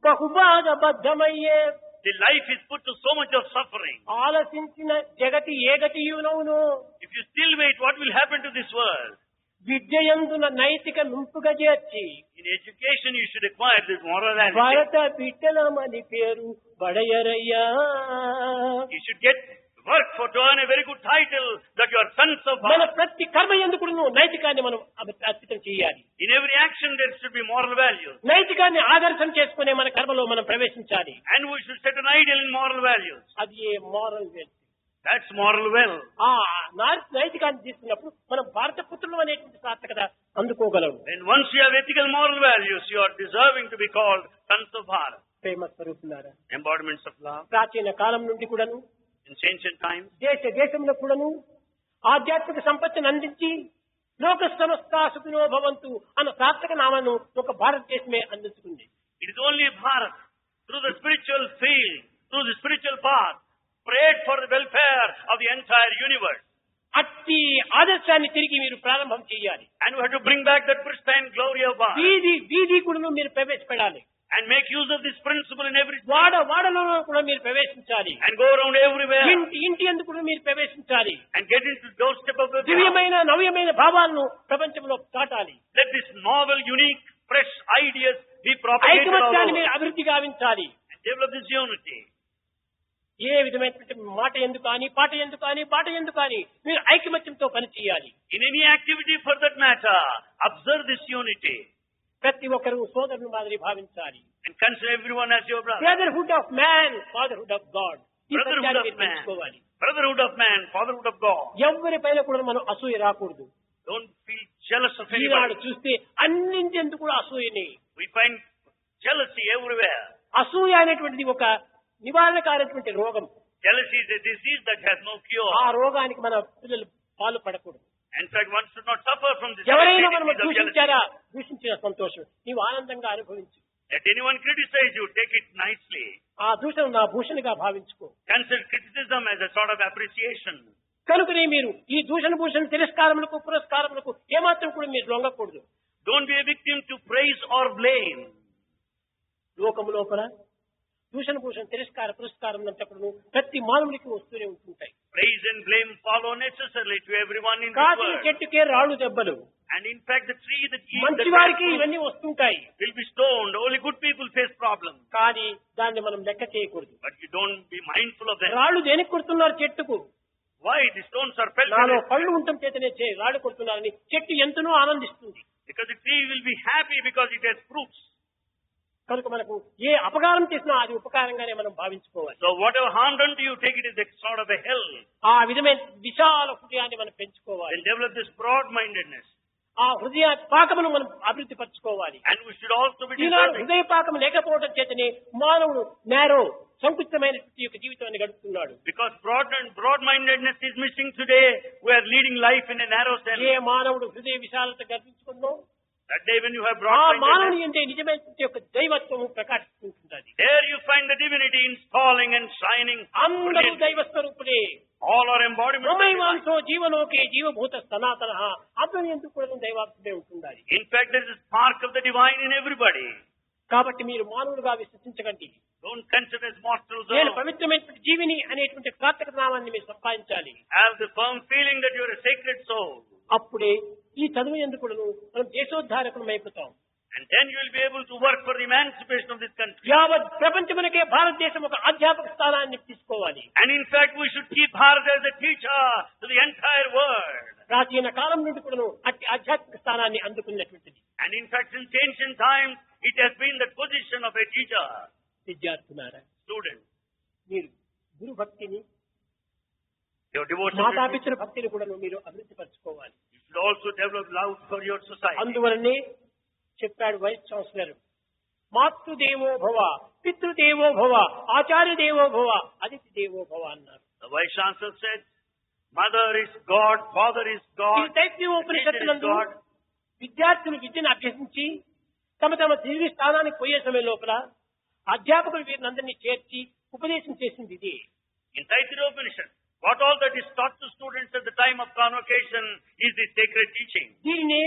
బహుబాధబద్ధమయ్యే, The life is put to so much of suffering. ఆలసించిన Jagathi A గతియునవును, If you still wait, what will happen to this world? విద్యయందున నైతిక మింపుగా చేర్చి In education, you should acquire this morality. భారత బిడ్డలమని పేరు బడయరయ్యా. You should get work to earn a very good title that you are sons of మన God. ప్రతి కర్మ ఎందుకు నైతికాన్ని మనం అర్పితం చేయాలి. In every action, there should be moral values. నైతికాన్ని ఆదర్శం చేసుకునే మన కర్మలో మనం ప్రవేశించాలి. And we should set an ideal in moral values. అది ఏ moral wealth. That's moral well. ఆ నైతికాన్ని తీసుకున్నప్పుడు మనం భారత పుత్రులు అనేటువంటి సార్థకత అందుకోగలము. And once you have ethical moral values, you are deserving to be called sons of Bharat. ప్రేమ స్వరూపులారా, Embodiments of love. ప్రాచీన కాలం నుండి కూడాను In ancient times, దేశంలో కూడాను ఆధ్యాత్మిక సంపత్తిని అందించి లోక సమస్త సుఖినో భవంతు అన్న సార్థక నామాన్ని ఒక భారతదేశమే అందించుకుంది. it is only Bharat, through the spiritual field, through the spiritual path, prayed for the welfare of the entire universe. అట్టి ఆదర్శాన్ని తిరిగి మీరు ప్రారంభం చేయాలి. And we have to bring back that pristine glory of Bharat. వీధి కూడా మీరు ప్రవేశపెడాలి. And make use of this principle in every street. వాడలో కూడా మీరు ప్రవేశించాలి. And go around everywhere. ఇంటి అందు కూడా మీరు ప్రవేశించాలి. And get into the doorstep of the దివ్యమైన నవ్యమైన భావాలను ప్రపంచంలో చాటాలి. Let this novel, unique, fresh ideas be propagated all ఐకమత్యాన్ని over. మీరు అభివృద్ధి గావించాలి. And develop this unity. ఏ విధమైనటువంటి మాట ఎందుకు కానీ పాట ఎందుకు కానీ మీరు ఐకమత్యంతో పనిచేయాలి. In any activity for that matter, observe this unity. ప్రతి ఒక్కరూ సోదరుని మాదిరి భావించాలి. And consider everyone as your brother. Brotherhood of man fatherhood of God. ఈ Brotherhood సత్యాన్ని of మీరు man. తెలుసుకోవాలి. Brotherhood of man, fatherhood of God. ఎవరిపైన కూడా మనం అసూయ రాకూడదు. Don't feel jealous of Eenadu anybody. చూస్తే అన్నింటిందుకు కూడా అసూయని. We find jealousy everywhere. అసూయ అనేటువంటిది ఒక నివారణకారైనటువంటి రోగం. Jealousy is a disease that has no cure. ఆ రోగానికి మన పిల్లలు పాలు పడకూడదు. In fact, one should not suffer from this ఎవరైనా disease మనం of jealousy. దూషించిన సంతోషం నీవు ఆనందంగా అనుభవించు. Let anyone criticize you, take it nicely. ఆ దూషణ నా భూషణగా భావించుకో. Consider criticism as a sort of appreciation. కనుకనే మీరు ఈ భూషణ తిరస్కారములకు పురస్కారములకు ఏమాత్రం కూడా మీరు లొంగకూడదు. Don't be a victim to praise or blame. లోకము లోపల భూషణ తిరస్కార పురస్కారం అంతకును ప్రతి మానవునికి వస్తూనే ఉంటుంటాయి. Praise and blame follow necessarily to everyone in this కాసిన world. చెట్టుకే రాళ్ళు దెబ్బలు. And in fact, the tree that eats the మంచి వారికి fruit ఇవన్నీ వస్తుంటాయి. will be stoned. Only good people face problems. కానీ దాన్ని మనం లెక్క చేయకూడదు. But you don't be mindful of them. రాళ్ళు దేనికి కొడుతున్నారు చెట్టుకు? Why? The stones are felt నాలో on it. పళ్ళు ఉండటం చేతనే రాళ్ళు కొడుతున్నారని చెట్టు ఎంతనో ఆనందిస్తుంది. Because the tree will be happy because it has fruits. కనుక మనకు ఏ అపకారం చేసినా అది ఉపకారంగానే మనం భావించుకోవాలి. So whatever harm done to you, take it as a sort of a hell. ఆ విధమైన విశాల హృదయాన్ని మనం పెంచుకోవాలి. And develop this broad-mindedness. ఆ హృదయ పాకమును మనం అభివృద్ధి పరచుకోవాలి. And we should also be Eenadu discerning. హృదయ పాకం లేకపోవడం చేతనే మానవుడు నేరో సంకుచితమైన యొక్క జీవితాన్ని గడుపుతున్నాడు. Because broad-mindedness is missing today, we are leading life in a narrow sense. ఏ మానవుడు హృదయ విశాలత గర్వించుకుందో That day when you have ఆ broad-mindedness, మానవుని అంటే నిజమైన యొక్క దైవత్వము ప్రకాశిస్తుంటుంది. there you find the divinity installing and shining. అందరూ brilliantly. దైవ స్వరూపులే. All are embodiments of divine. మమైవాంశో జీవలోకే జీవభూత సనాతన అందరూ ఎందుకు కూడా దైవాత్మే ఉంటుండాలి. In fact, there is a spark of the divine in everybody. కాబట్టి మీరు మానవులుగా విశ్వసించకండి. Don't consider as mortals నేను alone. పవిత్రమైనటువంటి జీవిని అనేటువంటి సార్థక నామాన్ని మీరు సంపాదించాలి. Have the firm feeling that you are a sacred soul. అప్పుడే ఈ చదువు ఎందుకు మనం దేశోద్ధారకులం అయిపోతాం. And then you will be able to work for the emancipation of this country. యావత్ ప్రపంచమునకే భారతదేశం ఒక అధ్యాపక స్థానాన్ని తీసుకోవాలి. And in fact, we should keep Bharat as a teacher to the entire world. ప్రాచీన కాలం నుండి కూడా అట్టి ఆధ్యాత్మిక స్థానాన్ని అందుకున్నటువంటిది. And in fact, since ancient times, it has been the position of a teacher. విద్యార్థులారా, Student, మీరు గురు భక్తిని your devotion to మాతాపితృ భక్తిని కూడా మీరు అభివృద్ధి పరచుకోవాలి. you should also develop love for your society. అందువలనే చెప్పాడు వైస్ ఛాన్సలర్, మాతృదేవో భవ, పితృదేవో భవ, ఆచార్య దేవో భవ, అతిథి దేవో భవ అన్నారు. The Vice Chancellor said, Mother is God, Father is ఈ God, Taittiriya teacher is ఉపనిషత్తులందు God. విద్యార్థులు విద్యను అభ్యసించి తమ తిరిగి స్థానానికి పోయే సమయం లోపల అధ్యాపకులు వీరినందరినీ చేర్చి ఉపదేశం చేసింది ఇది. In Taittiriya Upanishad, what all that is taught to students at the time of convocation is the sacred teaching. దీనినే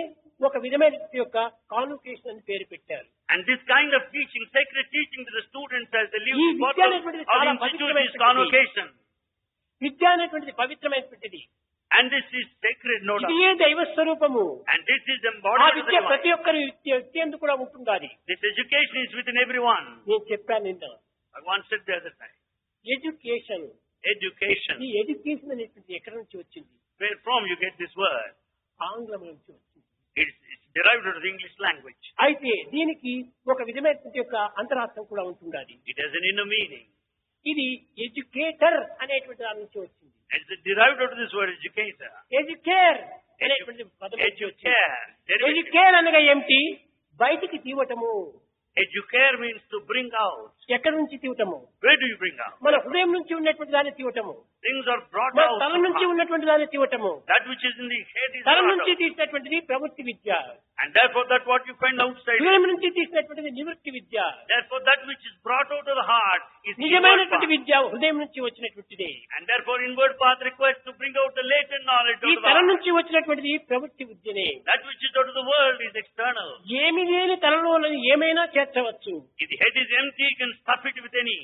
ఒక విధమైన యొక్క కాన్వకేషన్ అని పేరు పెట్టారు. And this kind of teaching, sacred teaching to the students as they live ఈ the Vidya purpose అనేటువంటిది of చాలా institute is పవిత్రమైనటువంటిది. convocation. విద్య అనేటువంటిది పవిత్రమైనటువంటిది. And this is sacred, no doubt. ఇదే దైవ స్వరూపము. And this is ఆ embodiment of the విద్య ప్రతి divine. ఒక్కరి విద్య కూడా ఉంటుండాలి. This education is within everyone. నేను చెప్పాను నిన్న Bhagavan said the other time. Education. Education. ఈ ఎడ్యుకేషన్ అనేటువంటిది ఎక్కడి నుంచి వచ్చింది? Where from you get this word? ఆంగ్లం నుంచి వచ్చింది. It's derived out of the English language. అయితే దీనికి ఒక విధమైనటువంటి యొక్క అంతరార్థం కూడా ఉంటుండాలి. It has an inner meaning. ఇది ఎడ్యుకేటర్ అనేటువంటి దాని నుంచి వచ్చింది. It's derived out of this word educator. Educare అనేటువంటి పదం నుంచి వచ్చింది. Educare. Derivation. ఎడ్యుకేర్ అనగా ఏమిటి? బయటికి తీవటము. Educare means to bring out. ఎక్కడి నుంచి తీవటము? Where do you bring out? మన హృదయం నుంచి ఉన్నటువంటి దాన్ని తీవటము. Things are brought మన out. తల from నుంచి heart. ఉన్నటువంటి దాన్ని తీవటము. That which is in the head is తల brought నుంచి out. తీసినటువంటిది ప్రవృత్తి విద్య. And therefore that what you find outside. హృదయం నుంచి తీసినటువంటిది నివృత్తి విద్య. Therefore that which is brought out of the heart is inward నిజమైనటువంటి path. విద్య హృదయం నుంచి వచ్చినటువంటిది. And therefore inward path requires to bring out the latent knowledge ఈ out of the తల heart. నుంచి వచ్చినటువంటిది ప్రవృత్తి విద్యనే. That which is out of the world is external. ఏమి లేని తలలోని ఏమైనా చేర్చవచ్చు. If the head is empty, you can stuff it with any.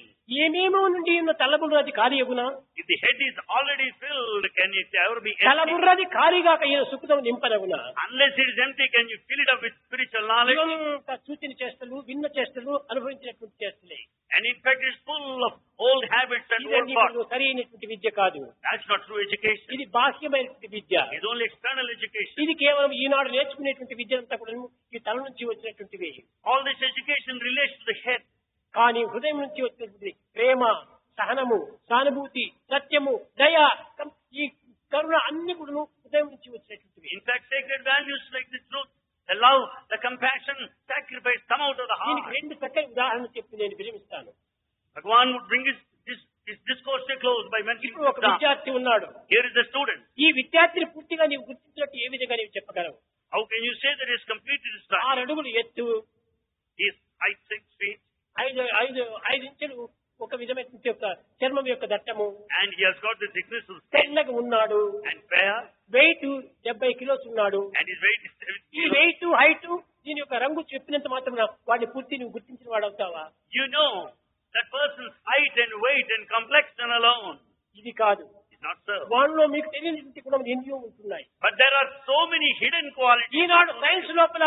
ఏమేమో నుండి ఉన్న తలబుర్రది ఖాళీయగునా? If the head is already filled, can it ever be empty? తలబుర్రది ఖాళీగా ఈయన సుఖం నింపనగునా? Unless it is empty, can you fill it up with spiritual knowledge? ఇదంతా సూచన చేష్టలు, విన్న చేష్టలు, అనుభవించినటువంటి చేష్టలే. And in fact, it's full of old habits and old ఇవన్నీ thoughts. సరైనటువంటి విద్య కాదు. That's not true education. ఇది బాహ్యమైనటువంటి విద్య. It's only external education. ఇది కేవలం ఈనాడు నేర్చుకునేటువంటి విద్య అంతా కూడా ఈ తల నుంచి వచ్చినటువంటివి. All this education relates to the head. కానీ హృదయం నుంచి వచ్చినటువంటి ప్రేమ, సహనము, సానుభూతి, సత్యము, దయ, ఈ కరుణ అన్ని కూడా హృదయం నుంచి వచ్చినటువంటివి. In fact, sacred values like the truth, the love, the compassion, sacrifice come out of the దీనికి heart. రెండు చక్కని ఉదాహరణలు చెప్పి నేను విరమిస్తాను. Bhagavan would bring his discourse to a close by mentioning ఇప్పుడు ఒక this example. విద్యార్థి ఉన్నాడు. Here is the student. ఈ విద్యార్థిని పూర్తిగా నీవు గుర్తించినట్టు ఏ విధంగా నీవు చెప్పగలవు? How can you say that he has completed his 6 study? అడుగులు ఎత్తు, He is height 6 feet, 5 ఇంచులు ఒక విధమైన యొక్క చర్మం యొక్క దట్టము, and he has got the thickness of skin తెల్లగా ఉన్నాడు, and fair, వెయిట్ 70 కిలోస్ ఉన్నాడు. and his weight is 70 ఈ kilos. వెయిట్, హైట్, దీని యొక్క రంగు చెప్పినంత మాత్రం వాడిని పూర్తి నువ్వు గుర్తించిన వాడు అవుతావా? You know that person's height and weight and complexion alone. ఇది కాదు. It's not so. వాళ్ళలో మీకు తెలియని కూడా ఎన్నో ఉంటున్నాయి. But there are so many hidden qualities. Eenadu science లోపల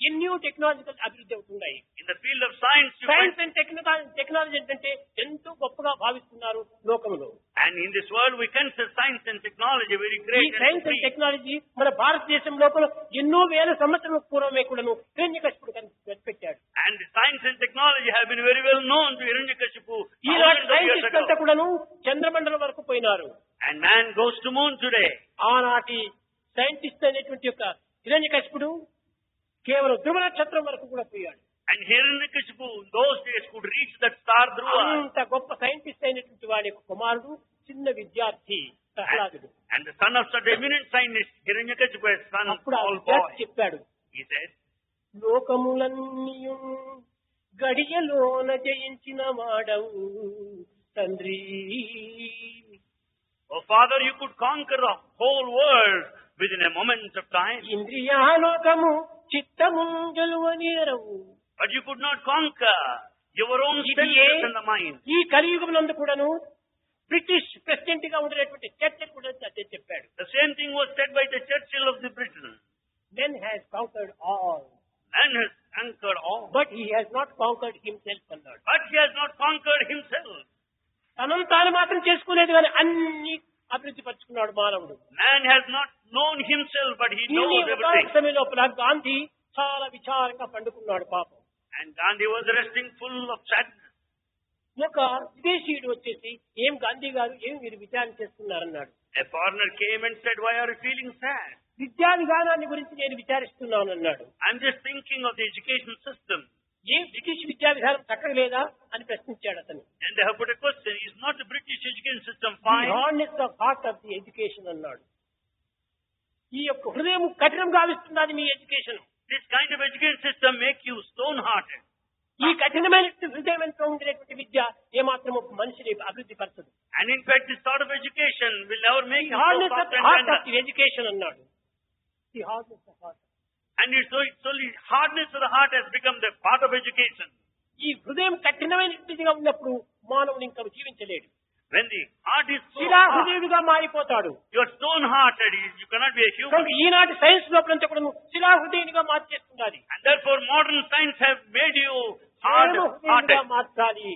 ఎన్నో టెక్నాలజికల్ అభివృద్ధి అవుతున్నాయి. In the field of science, you science find, and technology ఏంటంటే ఎంతో గొప్పగా భావిస్తున్నారు లోకంలో. and in this world we consider science and technology very ఈ great and science and supreme. Technology మన భారతదేశం లోపల ఎన్నో వేల సంవత్సరాల పూర్వమే కూడాను హిరణ్యకశిపుడు కనిపెట్టాడు. And science and technology have been very well known to Hiranyakashipu Eenadu thousands of years scientist అంతా ago. కూడాను చంద్రమండలం వరకు పోయినారు. And man goes to moon today. ఆనాటి సైంటిస్ట్ అనేటువంటి యొక్క హిరణ్యకశిపుడు కేవలం ధ్రువ నక్షత్రం వరకు కూడా పోయాడు. And Hiranyakashipu in those days could reach that star Dhruva. అంత గొప్ప సైంటిస్ట్ అయినటువంటి వాడి యొక్క కుమారుడు చిన్న విద్యార్థి ప్రహ్లాదుడు. And the son of such eminent scientist, Hiranyakashipu, his son, అప్పుడు ఆ small విద్యార్థి boy, చెప్పాడు, he said, లోకములన్నీయు గడియలోన జయించిన వాడవు తండ్రి. "Oh father, you could conquer the whole world within a moment of time, ఇంద్రియాలోకము చిత్తము గెలువనేరవు. but you could not conquer your own ఇది senses and the mind." ఈ కలియుగమునందు కూడాను బ్రిటిష్ ప్రెసిడెంట్ గా ఉండేటువంటి చర్చ్ కూడా అదే చెప్పాడు. The same thing was said by the Churchill of the Britain. Men has conquered all, Man has conquered all, but he has not conquered himself అన్నాడు. but he has not conquered himself. తనను తాను మాత్రం చేసుకోలేదు కానీ అన్ని అభివృద్ధి పరుచుకున్నాడు మానవుడు. Man has not known himself, but he knows దీన్ని ఒక everything. సమయం లోపల గాంధీ చాలా విచారంగా పండుకున్నాడు పాపం. And Gandhi was resting full of sadness. ఒక విదేశీయుడు వచ్చేసి ఏం గాంధీ గారు ఏం మీరు విచారణ చేస్తున్నారన్నాడు. A foreigner came and said, "Why are you feeling sad?" విద్యా విధానాన్ని గురించి నేను విచారిస్తున్నాను అన్నాడు. "I'm just thinking of the education system." ఏం బ్రిటిష్ విద్యా విధానం చక్కగా లేదా అని ప్రశ్నించాడు అతను. And they have put a question, "Is not the British education system fine?" Hardness of heart of the education అన్నాడు. ఈ యొక్క హృదయం కఠినంగా ఆవిస్తున్నది మీ education. This kind of education system make you stone-hearted. ఈ కఠినమైన హృదయంతో ఉండేటువంటి విద్య ఏమాత్రము మనిషిని అభివృద్ధి పరచదు. And in fact, this sort of education will never make you so hardness soft of and heart tender. Of the education అన్నాడు. The hardness of heart. And it's only hardness of the heart has become the part of education. ఈ హృదయం కఠినమైన స్థితిగా ఉన్నప్పుడు మానవుని ఇంకా జీవించలేడు. When the heart is so శిలా hard, హృదయుడిగా మారిపోతాడు. you're stone-hearted, you cannot be a human. కనుక ఈనాటి సైన్స్ లోపలంతా కూడా శిలా హృదయునిగా మార్చేస్తున్నది. And therefore modern science have made you హృదయునిగా hard-hearted. మార్చాలి.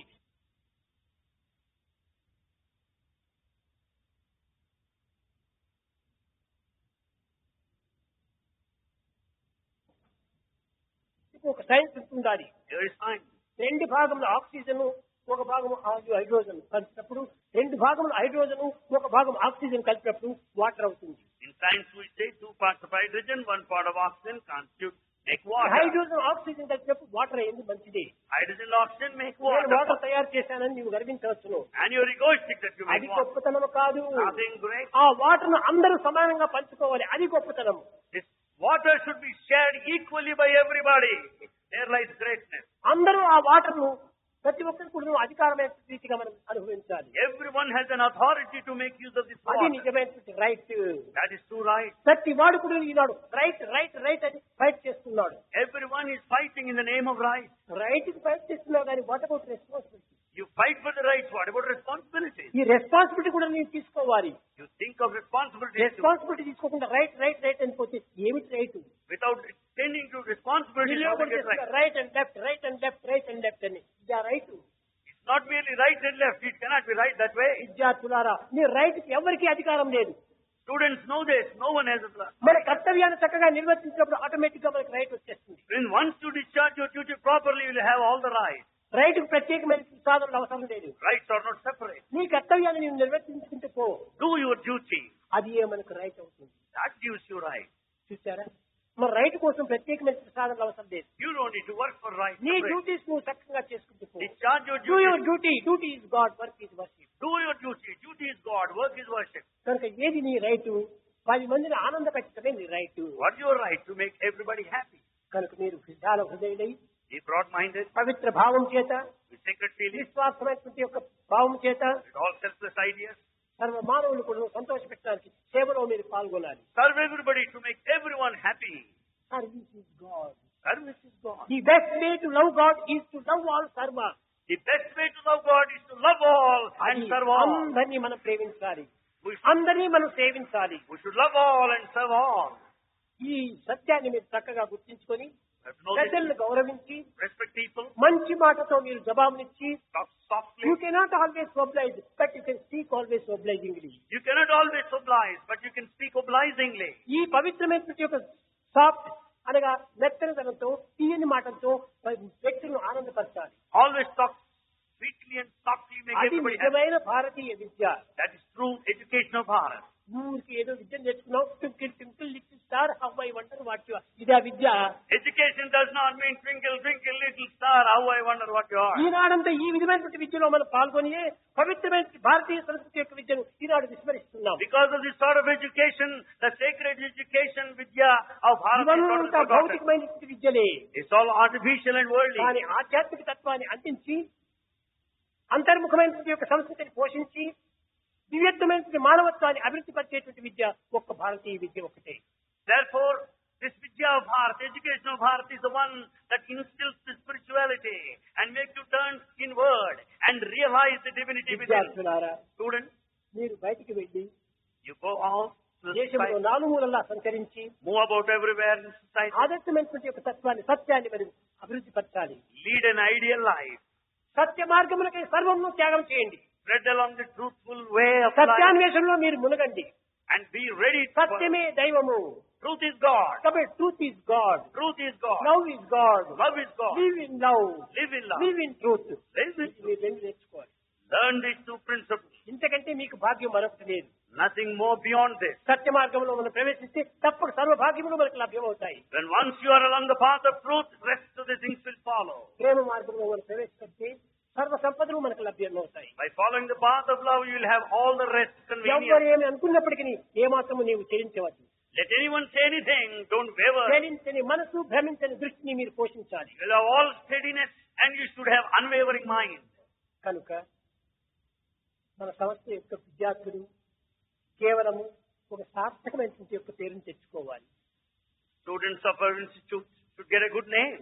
ఒక సైన్స్ ఉండాలి. There is science. రెండు భాగంలో ఆక్సిజన్, ఒక భాగం హైడ్రోజన్ కలిపినప్పుడు, రెండు భాగంలో హైడ్రోజన్, ఒక భాగం ఆక్సిజన్ కలిపినప్పుడు వాటర్ అవుతుంది. In science we say 2 parts of hydrogen, 1 part of oxygen constitute make water. Hydrogen oxygen కలిపినప్పుడు వాటర్ అయింది మంచిది. Hydrogen oxygen make నేను water. వాటర్ తయారు చేశానని నీవు గర్వించవచ్చును. And you're egoistic that you make అది water. గొప్పతనం కాదు. Nothing great. ఆ వాటర్ ను అందరూ సమానంగా పంచుకోవాలి, అది గొప్పతనం. This water should be shared equally by everybody. There lies greatness. అందరూ ఆ వాటర్ ను ప్రతి ఒక్కరు కూడా అధికారమైన రీతిగా మనం అనుభవించాలి. Everyone has an authority to make use of this అది water. నిజమైనటువంటి right. That is true right. ప్రతి వాడు కూడా ఈనాడు రైట్ రైట్ రైట్ అని ఫైట్ చేస్తున్నాడు. Everyone is fighting in the name of right. Right కి ఫైట్ చేస్తున్నావు కానీ what about responsibility? You fight for the rights. What about responsibilities? ఈ రెస్పాన్సిబిలిటీ కూడా నేను తీసుకోవాలి. You think of responsibilities too. Responsibility తీసుకోకుండా రైట్ రైట్ రైట్ అని పోతే ఏమిటి right? Without tending to responsibilities, how to get right? Right and left right and left right and left అని ఇదా right? It's not merely right and left. It cannot be right that way. విద్యార్థులారా, మీ right కి ఎవరికి అధికారం లేదు. Students know this. No one has a plan. మన కర్తవ్యాన్ని చక్కగా నిర్వర్తించినప్పుడు ఆటోమేటిక్ గా మనకి రైట్ వచ్చేస్తుంది. When once you discharge your duty properly, you will have all the rights. Right కు ప్రత్యేకమైన సాధనలు అవసరం లేదు. Rights are not separate. నీ కర్తవ్యాన్ని నీవు నిర్వర్తించుకుంటూ పో, Do your duty. అది ఏ మనకు రైట్ అవుతుంది. That gives you right. చూసారా, మన రైట్ కోసం ప్రత్యేకమైన సాధనలు అవసరం లేదు. You don't need to work for right. నీ separate. డ్యూటీస్ నువ్వు చక్కగా చేసుకుంటూ పో. Discharge your do your duty. Duty. Duty is God, work is worship. Do your duty. Duty is God. Work is worship. కనుక ఏది నీ రైటు? 10 మందిని ఆనందపెట్టడమే నీ right. What's your right? To make everybody happy. కనుక మీరు విశాల హృదయులై Be broad-minded. పవిత్ర భావం చేత, With sacred feelings. నిస్వార్థమైనటువంటి యొక్క భావం చేత With all selfless ideas. సర్వ మానవులు కూడా సంతోషపెట్టడానికి సేవలో మీరు పాల్గొనాలి. Serve everybody to make everyone happy. Service is God. Service is God. The best way to love God is to love all సర్వ. The best way to love God is to love all and serve all. అందరినీ మనం ప్రేమించాలి, We should, అందరినీ మనం సేవించాలి. we should love all and serve all. ఈ సత్యాన్ని మీరు చక్కగా గుర్తించుకొని We have to know this. పెద్దలను గౌరవించి Respect people. మంచి మాటతో మీరు జవాబునిచ్చి, Talk softly. You cannot always oblige but you can speak always obligingly. You cannot always oblige, but you can speak obligingly. ఈ పవిత్రమైనటువంటి యొక్క సాఫ్ట్ అనగా మెత్తనతనంతో తీయని మాటలతో వ్యక్తులను ఆనందపరచాలి. Always talk sweetly and softly, make అది everybody happy. నిజమైన భారతీయ విద్య. That is true education of Bharat. ఊరికి ఏదో విద్య నేర్చుకున్నావు, twinkle twinkle little star how I wonder what you are. ఇదే విద్య. Education does not mean twinkle, twinkle, little star, how I wonder what you are. ఈనాడంతా ఈ విధమైనటువంటి విద్యలో మనం పాల్గొని పవిత్రమైన భారతీయ సంస్కృతి యొక్క విద్యను ఈనాడు విస్మరిస్తున్నాం. Because of this sort of education, the sacred education, Vidya of Bharat is sort of ఇవంతా forgotten. భౌతికమైనటువంటి విద్యలే. It's all artificial and worldly. కానీ ఆధ్యాత్మిక తత్వాన్ని అందించి అంతర్ముఖమైనటువంటి యొక్క సంస్కృతిని పోషించి దివ్యత్వమైనటువంటి మానవత్వాన్ని అభివృద్ధి పరిచేటువంటి విద్య ఒక్క భారతీయ విద్య ఒకటే. Therefore, this Vidya of Bharat, education of Bharat is the one that instills the spirituality and makes you turn inward and realize the divinity within. విద్యార్థులారా, Students, మీరు బయటికి వెళ్ళి you go out to the దేశంలో society, 4 మూలలా సంచరించి move about everywhere in society, ఆదర్శమైనటువంటి యొక్క తత్వాన్ని సత్యాన్ని మరి అభివృద్ధి పరచాలి. lead an ideal life, సత్య మార్గములకై సర్వమును త్యాగం చేయండి. tread along the truthful way of life, సత్యాన్వేషణలో మీరు మునగండి. and be ready for సత్యమే దైవము. truth is God. కాబట్టి truth is God, Truth is God. Love is God, Love is God. Live in love, Live in love. Live in truth. Live in మీరు రెండు నేర్చుకోవాలి. Learn these two principles. ఇంతకంటే మీకు భాగ్యం మరొకటి లేదు. Nothing more beyond this. సత్య మార్గంలో మనం ప్రవేశిస్తే తప్పుడు సర్వ భాగ్యములు మనకు లభ్యమవుతాయి. When once you are along the path of truth, rest of the things will follow. ప్రేమ మార్గంలో మనం ప్రవేశిస్తే సర్వ సంపదలు మనకు లభ్యమవుతాయి. By following the path of love, you will have all the rest convenience. ఎవరు ఏమి అనుకున్నప్పటికీ ఏమాత్రము నీవు చెల్లించవద్దు. Let anyone say anything, don't waver. చెల్లించని మనసు, భ్రమించని దృష్టిని మీరు పోషించాలి. You will have all steadiness and you should have unwavering mind. కనుక మన సంస్థ యొక్క విద్యార్థులు కేవలము ఒక సార్థకమైనటువంటి యొక్క పేరును తెచ్చుకోవాలి. Students of our institute should get a good name.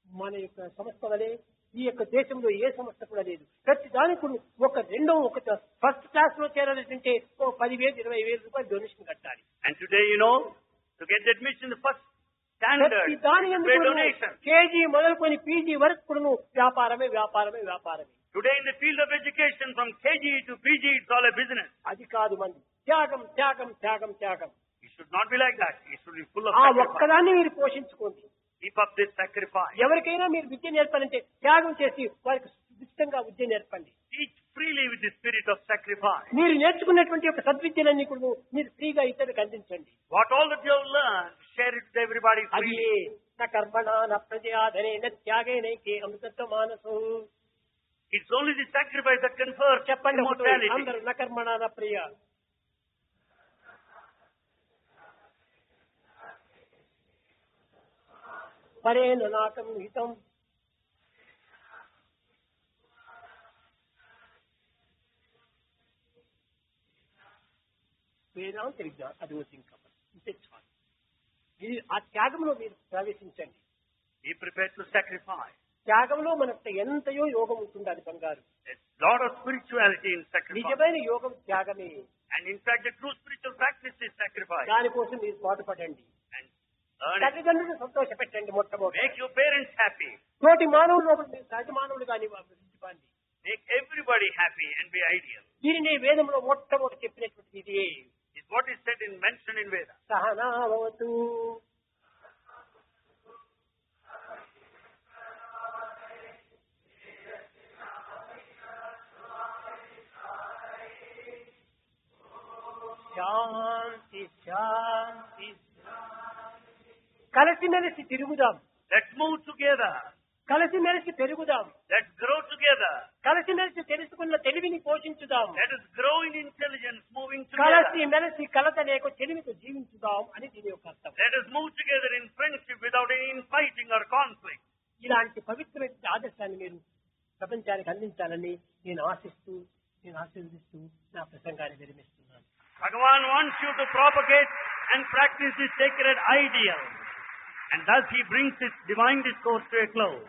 మన యొక్క సంస్థ వలె ఈ యొక్క దేశంలో ఏ సంస్థ కూడా లేదు. ప్రతి దానికి కూడా ఒక రెండో ఒక ఫస్ట్ క్లాస్ లో చేరాలంటే 10,000 20,000 రూపాయలు డొనేషన్ కట్టాలి. And today, you know, to get the admission in the first standard, ప్రతి దాని you ఎందుకు pay donation. కేజీ మొదలుకొని పీజీ వరకు కూడా వ్యాపారమే వ్యాపారమే వ్యాపారమే. Today in the field of education, from KG to PG, it's all a business. అది కాదు మంది. త్యాగం త్యాగం త్యాగం త్యాగం. It should not be like that. It should be full of ఆ sacrifice. ఒక్కదాన్ని మీరు పోషించుకోండి. Keep up this sacrifice. ఎవరికైనా మీరు విద్య నేర్పాలంటే త్యాగం చేసి వారికి ఉచితంగా విద్య నేర్పండి. Teach freely with the spirit of sacrifice. మీరు నేర్చుకున్నటువంటి యొక్క సద్విద్యలన్నీ కూడా మీరు ఫ్రీగా ఇతరులకు అందించండి. What all that you have learned, share it with everybody అది freely. కర్మణా న ప్రజయాధనేన త్యాగేనైకే అమృతత్వ మానసు. It's only the sacrifice that confers చెప్పండి immortality. అందరూ న కర్మణా న ప్రియ. పరేణ నాకం హితం. వేదాంత విజ్ఞానం అది ఇంకా ఇంతే చాలు. ఇది ఆ త్యాగంలో మీరు ప్రవేశించండి. Be prepared to sacrifice. త్యాగంలో మనకు ఎంతయో యోగం ఉంటుంది. అది బంగారు. There's a lot of spirituality in sacrifice. నిజమైన యోగం త్యాగమే. And in fact, the true spiritual practice is sacrifice. దానికోసం మీరు పాటుపడండి. And earn it. తల్లిదండ్రులను సంతోష పెట్టండి. మొట్టమొదటి Make your parents happy. తోటి మానవులు మీరు సహజ మానవులు కానీ అభివృద్ధిపండి. Make everybody happy and be ideal. దీనిని వేదంలో మొట్టమొదటి చెప్పినటువంటి ఇది Is what is said in mentioned in Veda. సహనావతు. శాంతి శాంతి. కలిసిమెలిసి తిరుగుదాం. Let's move together. కలిసిమెలిసి పెరుగుదాం. Let's grow together. కలిసిమెలిసి తెలుసుకున్న తెలివిని పోషించుదాం. Let us grow in intelligence, moving కలిసి together. మెలిసి కలత లేక తెలివితో జీవించుదాం అని దీని యొక్క అర్థం. Let us move together in friendship without any infighting or conflict. ఇలాంటి పవిత్రమైన ఆదర్శాన్ని మీరు ప్రపంచానికి అందించాలని నేను ఆశీర్వదిస్తూ నా ప్రసంగాన్ని విరమిస్తున్నాను. Bhagavan wants you to propagate and practice this sacred ideal. And thus he brings his divine discourse to a close.